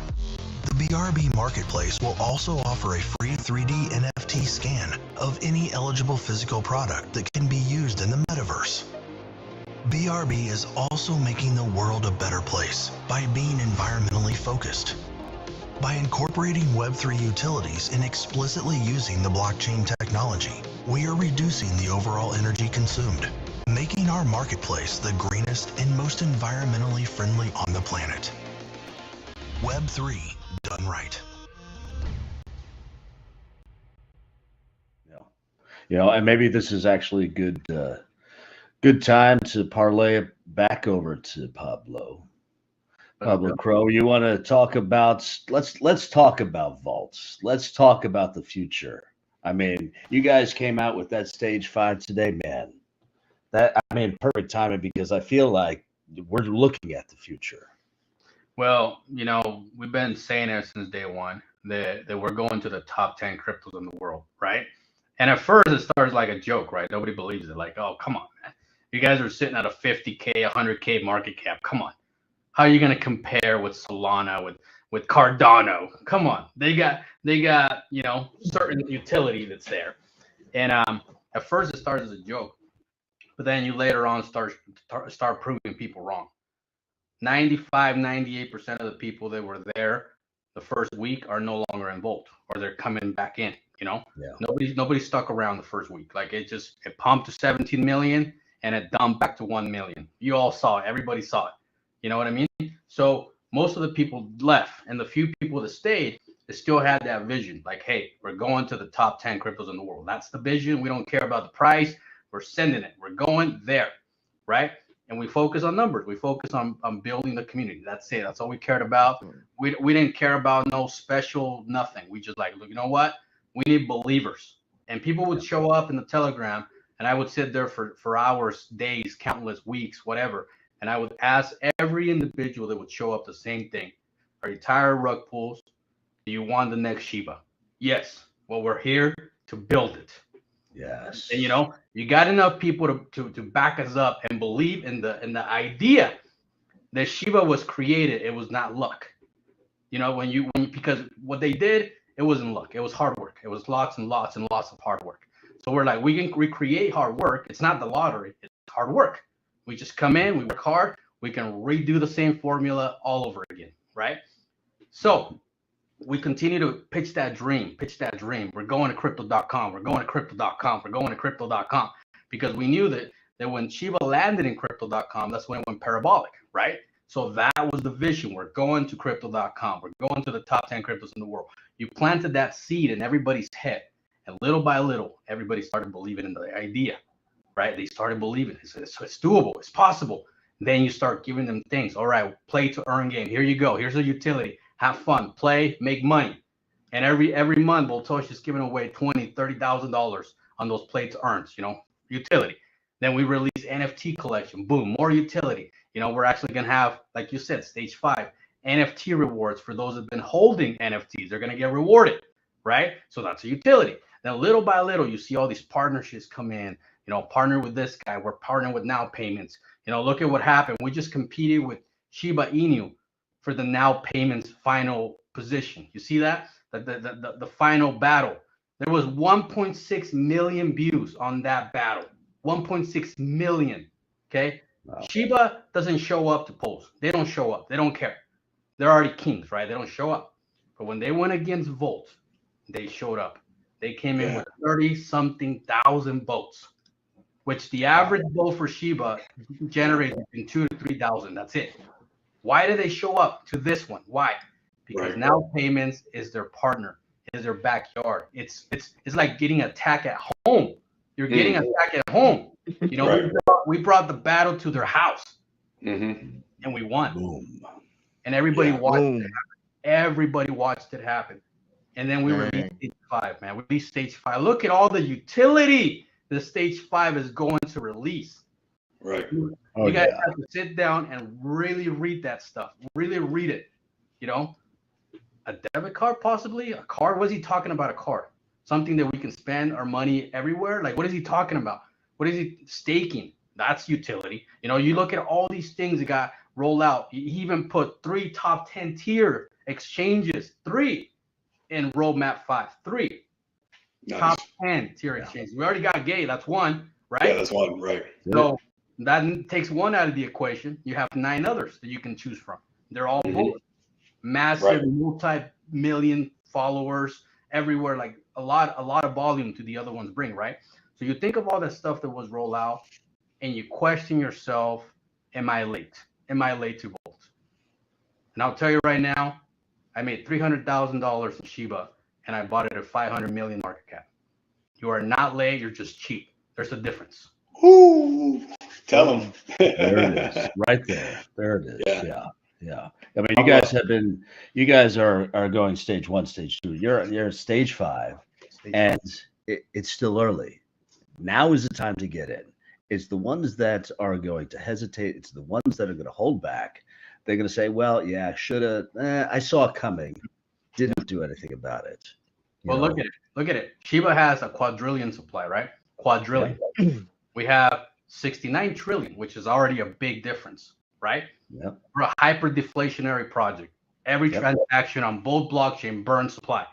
The BRB Marketplace will also offer a free 3D NFT scan of any eligible physical product that can be used in the metaverse. BRB is also making the world a better place by being environmentally focused. By incorporating Web3 utilities and explicitly using the blockchain technology, we are reducing the overall energy consumed, making our marketplace the greenest and most environmentally friendly on the planet. Web3 done right. And maybe this is actually good time to parlay it back over to Pablo. Pablo Cro, you want to talk about? Let's talk about vaults. Let's talk about the future. I mean, you guys came out with that stage 5 today, man. Perfect timing because I feel like we're looking at the future. Well, we've been saying it since day one that we're going to the top 10 cryptos in the world, right? And at first it starts like a joke, right? Nobody believes it. Like, oh, come on, man. You guys are sitting at a 50K, 100K market cap. Come on. How are you going to compare with Solana, with Cardano? Come on. They got certain utility that's there. And at first it starts as a joke, but then you later on start proving people wrong. 95, 98% of the people that were there the first week are no longer involved, or they're coming back in. Nobody stuck around the first week. Like it pumped to 17 million and it dumped back to 1 million. You all saw it. Everybody saw it. You know what I mean? So most of the people left, and the few people that stayed, they still had that vision. Like, hey, we're going to the top 10 cryptos in the world. That's the vision. We don't care about the price. We're sending it. We're going there, right? And we focus on numbers. We focus on building the community. That's it. That's all we cared about. We didn't care about no special nothing. We just like, look, you know what? We need believers. And people would show up in the Telegram, and I would sit there for hours, days, countless weeks, whatever. And I would ask every individual that would show up the same thing. Are you tired of rug pulls? Do you want the next Shiba? Yes. Well, we're here to build it. Yes. And you got enough people to back us up and believe in the idea that Shiba was created. It was not luck. Because what they did, it wasn't luck. It was hard work. It was lots and lots and lots of hard work. So we're like, we can recreate hard work. It's not the lottery. It's hard work. We just come in, we work hard. We can redo the same formula all over again, right? So we continue to pitch that dream. We're going to crypto.com. We're going to crypto.com. We're going to crypto.com because we knew that when Shiba landed in crypto.com, that's when it went parabolic, right? So that was the vision. We're going to crypto.com. We're going to the top 10 cryptos in the world. You planted that seed in everybody's head, and little by little, everybody started believing in the idea, right? They started believing it's doable. It's possible. Then you start giving them things. All right, play to earn game. Here you go. Here's a utility. Have fun, play, make money. And every month, Voltosh is giving away $20,000, $30,000 on those play to earns, utility. Then we release NFT collection. Boom, more utility. We're actually going to have, like you said, stage 5, NFT rewards for those that have been holding NFTs. They're going to get rewarded, right? So that's a utility. Then little by little, you see all these partnerships come in. Partner with this guy. We're partnering with Now Payments. Look at what happened. We just competed with Shiba Inu for the Now Payments final position. You see that? The final battle. There was 1.6 million views on that battle. 1.6 million. Okay. Wow. Shiba doesn't show up to polls. They don't show up. They don't care. They're already kings, right? They don't show up. But when they went against Volt, they showed up. They came in with 30-something thousand votes, which the average vote for Shiba generates between 2,000 to 3,000. That's it. Why do they show up to this one? Why? Because Now Payments is their partner. is their backyard. It's like getting attacked at home. You're getting attacked at home. You know, Right. we brought the battle to their house, Mm-hmm. and we won. Boom. And everybody Yeah. watched Boom. it happen. Everybody watched it happen. And then we Dang. released stage 5, man. We released stage 5. Look at all the utility the stage 5 is going to release. Right. Oh, You guys yeah. have to sit down and really read that stuff. Really read it. You know, a debit card, possibly a card. What is he talking about? A card, something that we can spend our money everywhere. Like, what is he talking about? What is he staking? That's utility. You know, you look at all these things that got rolled out. He even put 3 top 10 tier exchanges, 3 in roadmap 5, 3 Nice. top 10 tier exchanges. We already got gay. That's 1, right? Yeah, that's one. Right. So that takes 1 out of the equation. You have 9 others that you can choose from. They're all bullish. Massive, Right. multi-million followers everywhere, like a lot of volume to the other ones bring, right? So you think of all that stuff that was rolled out, and you question yourself, am I late? Am I late to Volt? And I'll tell you right now, I made $300,000 in Shiba, and I bought it at 500 million market cap. You are not late, you're just cheap. There's a difference. Woo! Tell them. There it is, right there. There it is. Yeah. Yeah, yeah. I mean, you guys have been. You guys are going stage 1, stage 2. You're stage 5, and it's still early. Now is the time to get in. It's the ones that are going to hesitate. It's the ones that are going to hold back. They're going to say, "Well, yeah, should have. I saw it coming. Didn't do anything about it." Well, look at it. Look at it. Shiba has a quadrillion supply, right? Quadrillion. We have 69 trillion, which is already a big difference, right? Yep. We're a hyper deflationary project. Every transaction on both blockchain burns supply.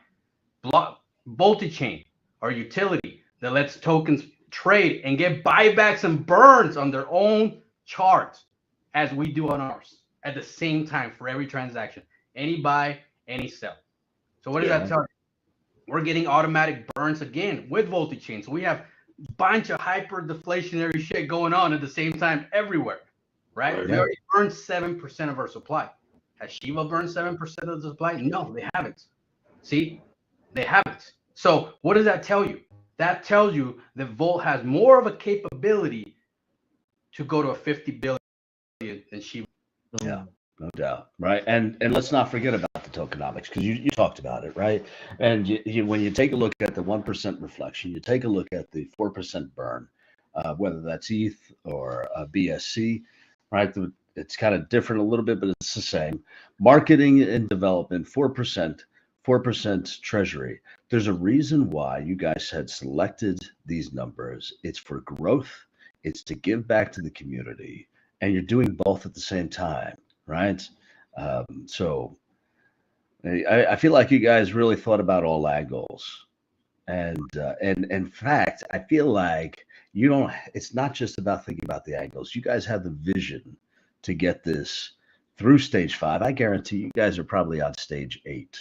Multi-chain, our utility that lets tokens trade and get buybacks and burns on their own charts as we do on ours at the same time for every transaction. Any buy, any sell. So what does that tell you? We're getting automatic burns again with multi-chain. So we have a bunch of hyper deflationary shit going on at the same time everywhere, right? We already burned 7% of our supply. Has Shiba burned 7% of the supply? No, they haven't. See, they haven't. So what does that tell you? That tells you that Volt has more of a capability to go to a 50 billion than Shiba. Yeah, no doubt, right? And let's not forget about the tokenomics, because you talked about it, right? And when you take a look at the 1% reflection, you take a look at the 4% burn, whether that's ETH or BSC, right? It's kind of different a little bit, but it's the same. Marketing and development, 4% treasury. There's a reason why you guys had selected these numbers. It's for growth. It's to give back to the community, and you're doing both at the same time, right? So I feel like you guys really thought about all angles, and in fact, I feel like you don't. It's not just about thinking about the angles. You guys have the vision to get this through stage 5. I guarantee you guys are probably on stage 8.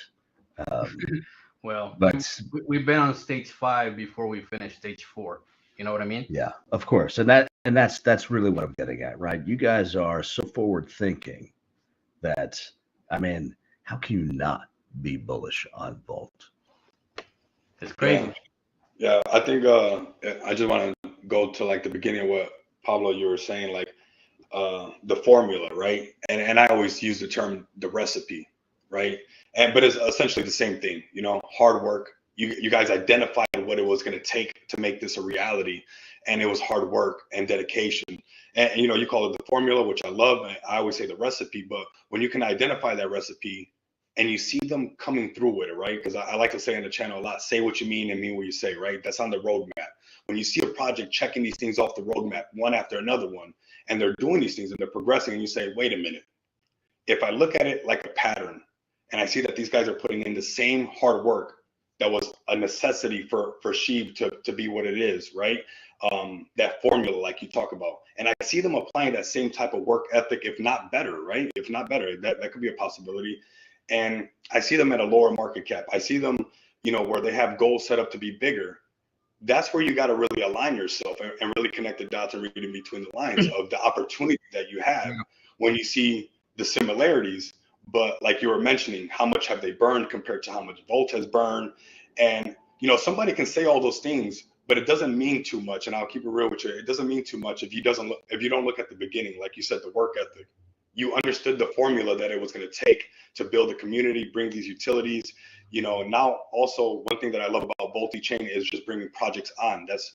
Well, but we've been on stage 5 before we finished stage 4. You know what I mean? Yeah, of course, and that's really what I'm getting at, right? You guys are so forward thinking that, I mean, how can you not be bullish on Volt? It's crazy. Yeah, I think I just want to go to like the beginning of what Pablo you were saying, like the formula, right? And I always use the term the recipe, right? But it's essentially the same thing, you know, hard work. You guys identified what it was going to take to make this a reality, and it was hard work and dedication. And you know, you call it the formula, which I love. I always say the recipe, but when you can identify that recipe and you see them coming through with it, right? Because I like to say on the channel a lot, say what you mean and mean what you say, right? That's on the roadmap. When you see a project checking these things off the roadmap, one after another one, and they're doing these things and they're progressing, and you say, wait a minute, if I look at it like a pattern and I see that these guys are putting in the same hard work that was a necessity for Sheeb to be what it is, right? That formula, like you talk about. And I see them applying that same type of work ethic, if not better, right? If not better, that could be a possibility. And I see them at a lower market cap. I see them, you know, where they have goals set up to be bigger. That's where you got to really align yourself and really connect the dots and read in between the lines of the opportunity that you have when you see the similarities, but like you were mentioning, how much have they burned compared to how much Volt has burned? And somebody can say all those things, but it doesn't mean too much. And I'll keep it real with you. It doesn't mean too much if you don't look at the beginning, like you said, the work ethic. You understood the formula that it was going to take to build a community, bring these utilities. Now also one thing that I love about Chain is just bringing projects on. That's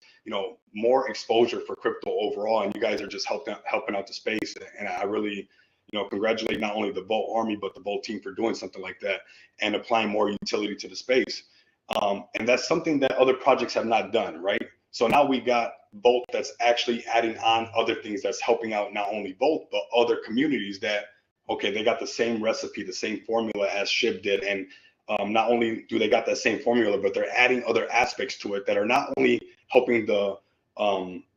more exposure for crypto overall, and you guys are just helping out the space. And I really congratulate not only the Volt Army but the Volt team for doing something like that and applying more utility to the space. And that's something that other projects have not done, right? So now we got Volt that's actually adding on other things that's helping out not only Volt but other communities that, okay, they got the same recipe, the same formula as SHIB did, and not only do they got that same formula, but they're adding other aspects to it that are not only helping the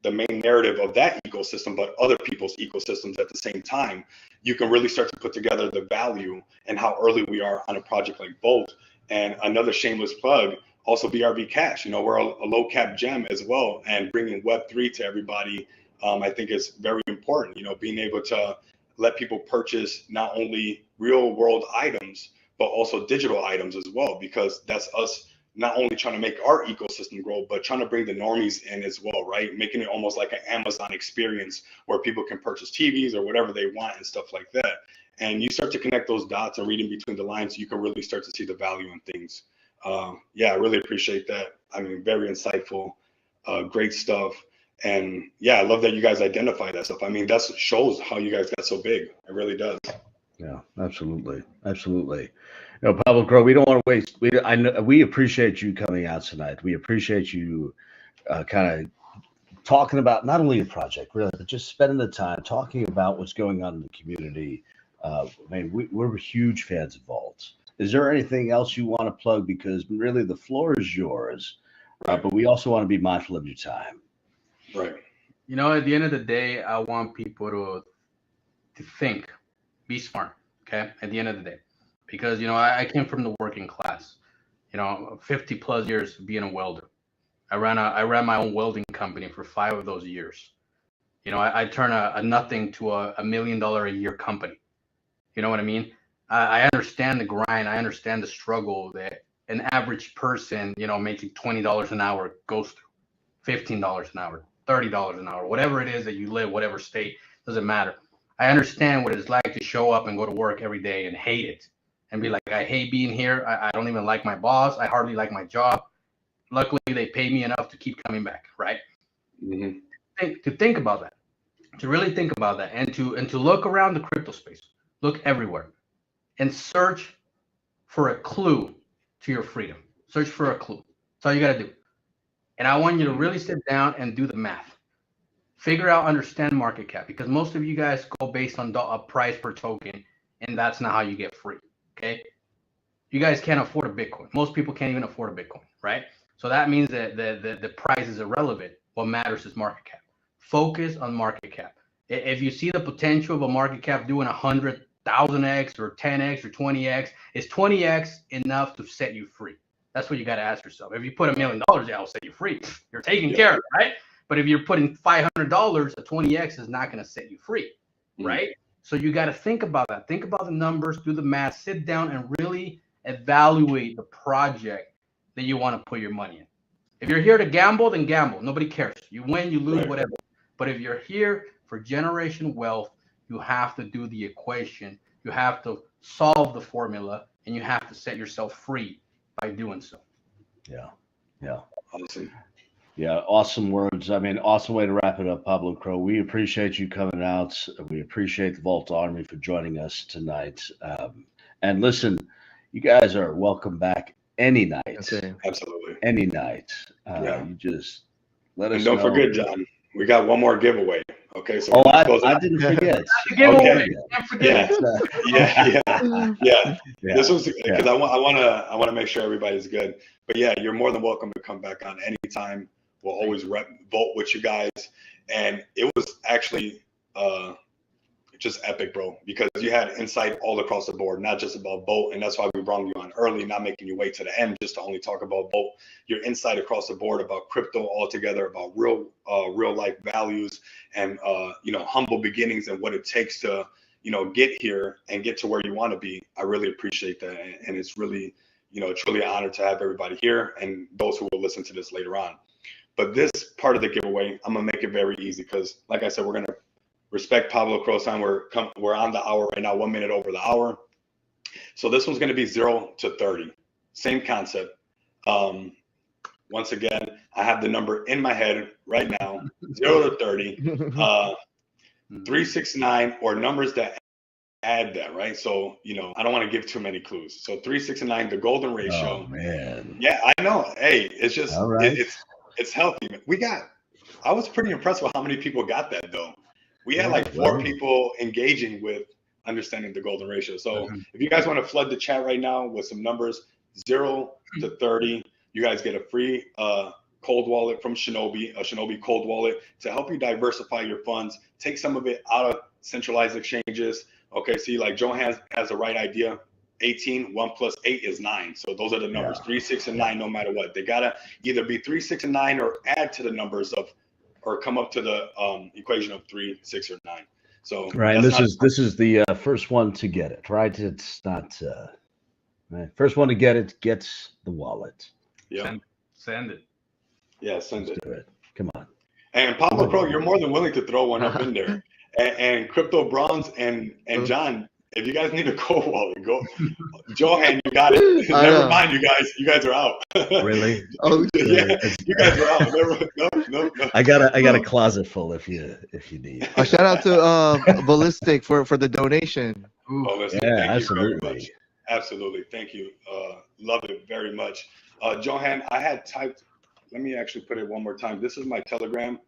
main narrative of that ecosystem, but other people's ecosystems at the same time. You can really start to put together the value and how early we are on a project like Volt. And another shameless plug, also BRB Cash. We're a low cap gem as well, and bringing Web3 to everybody, I think is very important. Being able to let people purchase not only real world items, but also digital items as well, because that's us not only trying to make our ecosystem grow, but trying to bring the normies in as well, right? Making it almost like an Amazon experience where people can purchase TVs or whatever they want and stuff like that. And you start to connect those dots and reading between the lines, you can really start to see the value in things. Yeah, I really appreciate that. I mean, very insightful, great stuff. And yeah, I love that you guys identify that stuff. I mean, that shows how you guys got so big. It really does. Yeah, absolutely, absolutely. Pablo Cro, we don't want to waste. We appreciate you coming out tonight. We appreciate you kind of talking about not only the project, really, but just spending the time talking about what's going on in the community. I mean, we're huge fans of Vaults. Is there anything else you want to plug? Because really, the floor is yours, but we also want to be mindful of your time. Right. At the end of the day, I want people to think, be smart. Okay. At the end of the day, because I came from the working class. 50 plus years being a welder. I ran my own welding company for 5 of those years. I turned a nothing to a $1 million a year company. You know what I mean? I understand the grind. I understand the struggle that an average person, making $20 an hour goes through, $15 an hour, $30 an hour, whatever it is that you live, whatever state, doesn't matter. I understand what it's like to show up and go to work every day and hate it and be like, I hate being here. I don't even like my boss. I hardly like my job. Luckily, they pay me enough to keep coming back, right? Mm-hmm. To think about that, to really think about that, and to look around the crypto space, look everywhere, and search for a clue to your freedom. Search for a clue. That's all you got to do. And I want you to really sit down and do the math. Figure out, understand market cap, because most of you guys go based on a price per token, and that's not how you get free. Okay, you guys can't afford a Bitcoin. Most people can't even afford a Bitcoin, right? So that means that the price is irrelevant. What matters is market cap. Focus on market cap. If you see the potential of a market cap doing 100,000x or 10x or 20x, is 20x enough to set you free? That's what you got to ask yourself. If you put $1 million, I'll set you free. You're taken care of, right? But if you're putting $500, a 20x is not going to set you free, right? So you got to think about that. Think about the numbers, do the math, sit down and really evaluate the project that you want to put your money in. If you're here to gamble, then gamble. Nobody cares. You win, you lose, whatever. But if you're here for generation wealth, you have to do the equation. You have to solve the formula, and you have to set yourself free by doing so. Yeah. Yeah. Awesome. Yeah, awesome words. I mean, awesome way to wrap it up, Pablo Cro. We appreciate you coming out. We appreciate the Vault Army for joining us tonight. And listen, you guys are welcome back any night. Okay. Absolutely. Any night. Yeah. You just let us and don't know. forget, John, we got one more giveaway. Okay, so I didn't forget. Giveaway. Yeah. This was because I want to make sure everybody's good. But yeah, you're more than welcome to come back on anytime. We'll always vote with you guys, and it was actually just epic, bro, because you had insight all across the board, not just about Volt, and that's why we brought you on early, not making you wait to the end just to only talk about Volt. Your insight across the board about crypto altogether, about real life values, and humble beginnings and what it takes to get here and get to where you want to be. I really appreciate that. And it's really, truly an honor to have everybody here and those who will listen to this later on. But this part of the giveaway, I'm going to make it very easy because, like I said, we're going to respect Pablo Cro's time. We're on the hour right now, 1 minute over the hour. So this one's going to be 0 to 30. Same concept. Once again, I have the number in my head right now, 0 to 30, 369, or numbers that add that, right? So, I don't want to give too many clues. So 369, the golden ratio. Oh, man. Yeah, I know. Hey, it's just, all right. it's healthy. I was pretty impressed with how many people got that, though. We had like 4 people engaging with understanding the golden ratio. So if you guys want to flood the chat right now with some numbers, 0 to 30, you guys get a free cold wallet from Shinobi, a Shinobi cold wallet to help you diversify your funds, take some of it out of centralized exchanges. Okay, see, like Johan has the right idea. 18, 1 plus 8 is 9. So those are the numbers, 3, 6, and 9, no matter what. They gotta either be 3, 6, and 9 or add to the numbers of, or come up to the equation of 3, 6, or 9. So right, this is the first one to get it, right? It's not right. First one to get it gets the wallet. Yeah, send it. Yeah, send it. Do it. Come on. And Pablo Cro, you're more than willing to throw one up in there. And Crypto Bronze and John, if you guys need a cold wallet, go. Johan, you got it. Never mind, you guys are out. Really? Oh, yeah, you guys are out. No. I got a closet full if you need. A shout out to Ballistic for the donation. Ballistic, yeah, thank absolutely. you very much. Absolutely, thank you. Love it very much. Johan, I had typed. Let me actually put it one more time. This is my Telegram.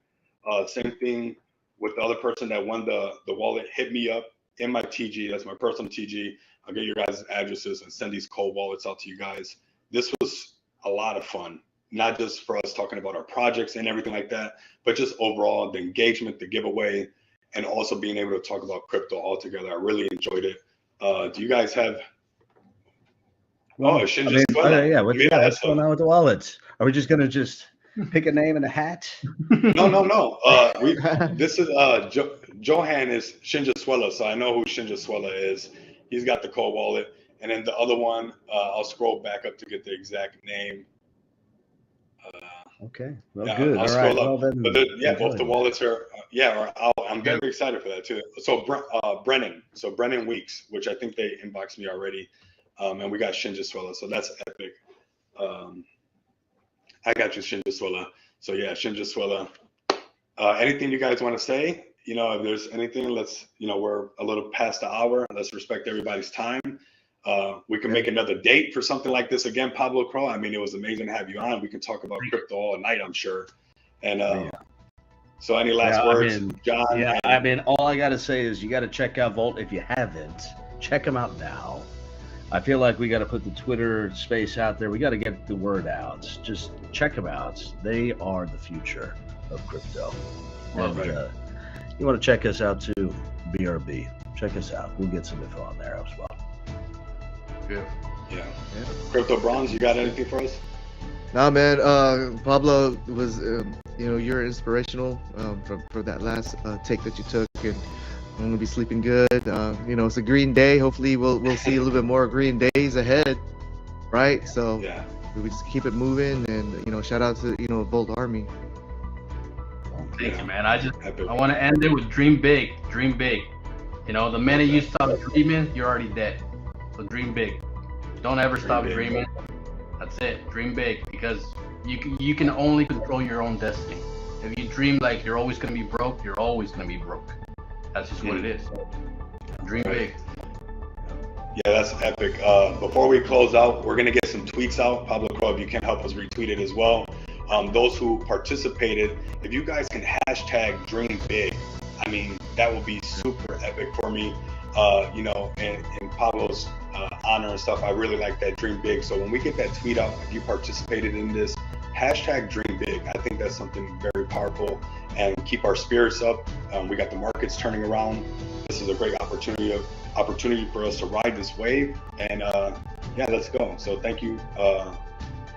Same thing with the other person that won the wallet. Hit me up in my TG. That's my personal TG. I'll get your guys' addresses and send these cold wallets out to you guys. This was a lot of fun, not just for us talking about our projects and everything like that, but just overall the engagement, the giveaway, and also being able to talk about crypto all together. I really enjoyed it. Do you guys have? What's going on with the wallets? Are we just gonna pick a name and a hat? No. This is Johan is Shinjasuela, so I know who Shinjasuela is. He's got the cold wallet, and then the other one, I'll scroll back up to get the exact name. Okay, well, yeah, good. I'll scroll up. Well, then, both the wallets are. I'm very excited for that too. So Brennan Weeks, which I think they inboxed me already, and we got Shinjasuela, so that's epic. I got you, Shinjasuela. So yeah, Shinjasuela. Anything you guys want to say? If there's anything, let's. We're a little past the hour. Let's respect everybody's time. We can make another date for something like this again, Pablo Cro. I mean, it was amazing to have you on. We can talk about crypto all night, I'm sure. And so any last words, John? Yeah, I mean, all I got to say is you got to check out Volt if you haven't. Check them out now. I feel like we got to put the Twitter space out there. We got to get the word out. Just check them out. They are the future of crypto. And you want to check us out too, BRB. Check us out. We'll get some info on there as well. Yeah. Crypto Bronze, you got anything for us? Nah, man. Pablo was, you're inspirational for that last take that you took, and I'm gonna be sleeping good. It's a green day. Hopefully, we'll see a little bit more green days ahead, right? So we just keep it moving, and shout out to Volt Army. Thank you, man. I want to end it with dream big. Dream big. The minute you stop dreaming, you're already dead. So dream big. Don't ever stop dreaming. That's it. Dream big, because you can only control your own destiny. If you dream like you're always gonna be broke, you're always gonna be broke. That's just what it is. Dream big. Yeah, that's epic. Before we close out, we're gonna get some tweets out. Pablo Cro, if you can help us retweet it as well. Those who participated, if you guys can hashtag dream big, I mean, that will be super epic for me. In Pablo's honor and stuff, I really like that dream big. So when we get that tweet out, if you participated in this, hashtag dream big. I think that's something very powerful, and keep our spirits up. We got the markets turning around. This is a great opportunity for us to ride this wave, and let's go. So thank you,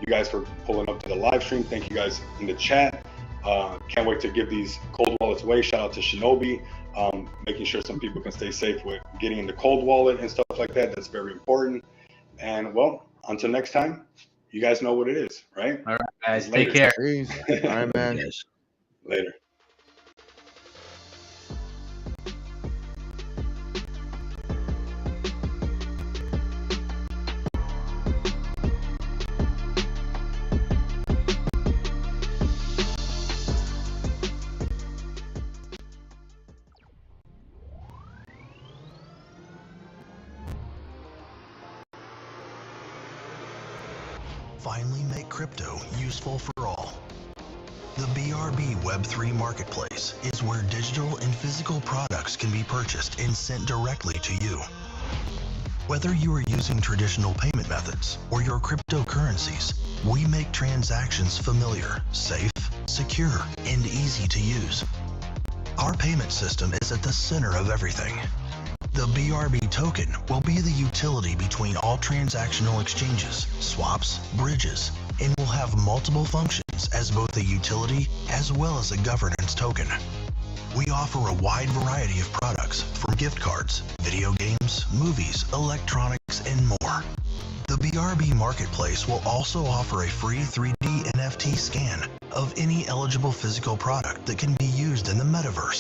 you guys, for pulling up to the live stream. Thank you guys in the chat. Can't wait to give these cold wallets away. Shout out to Shinobi. making sure some people can stay safe with getting in the cold wallet and stuff like that. That's very important. And well, until next time, you guys know what it is, right? All right, guys, Later. take care. Peace. All right, man. Yes. Later. Finally make crypto useful for all. The BRB Web3 Marketplace is where digital and physical products can be purchased and sent directly to you. Whether you are using traditional payment methods or your cryptocurrencies, we make transactions familiar, safe, secure, and easy to use. Our payment system is at the center of everything. The BRB token will be the utility between all transactional exchanges, swaps, bridges, and will have multiple functions as both a utility as well as a governance token. We offer a wide variety of products from gift cards, video games, movies, electronics, and more. The BRB Marketplace will also offer a free 3D NFT scan of any eligible physical product that can be used in the metaverse.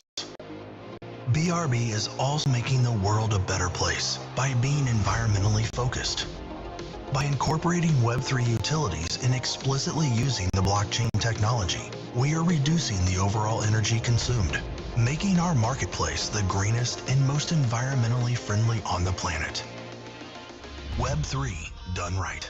BRB is also making the world a better place by being environmentally focused. By incorporating Web3 utilities and explicitly using the blockchain technology, we are reducing the overall energy consumed, making our marketplace the greenest and most environmentally friendly on the planet. Web3 done right.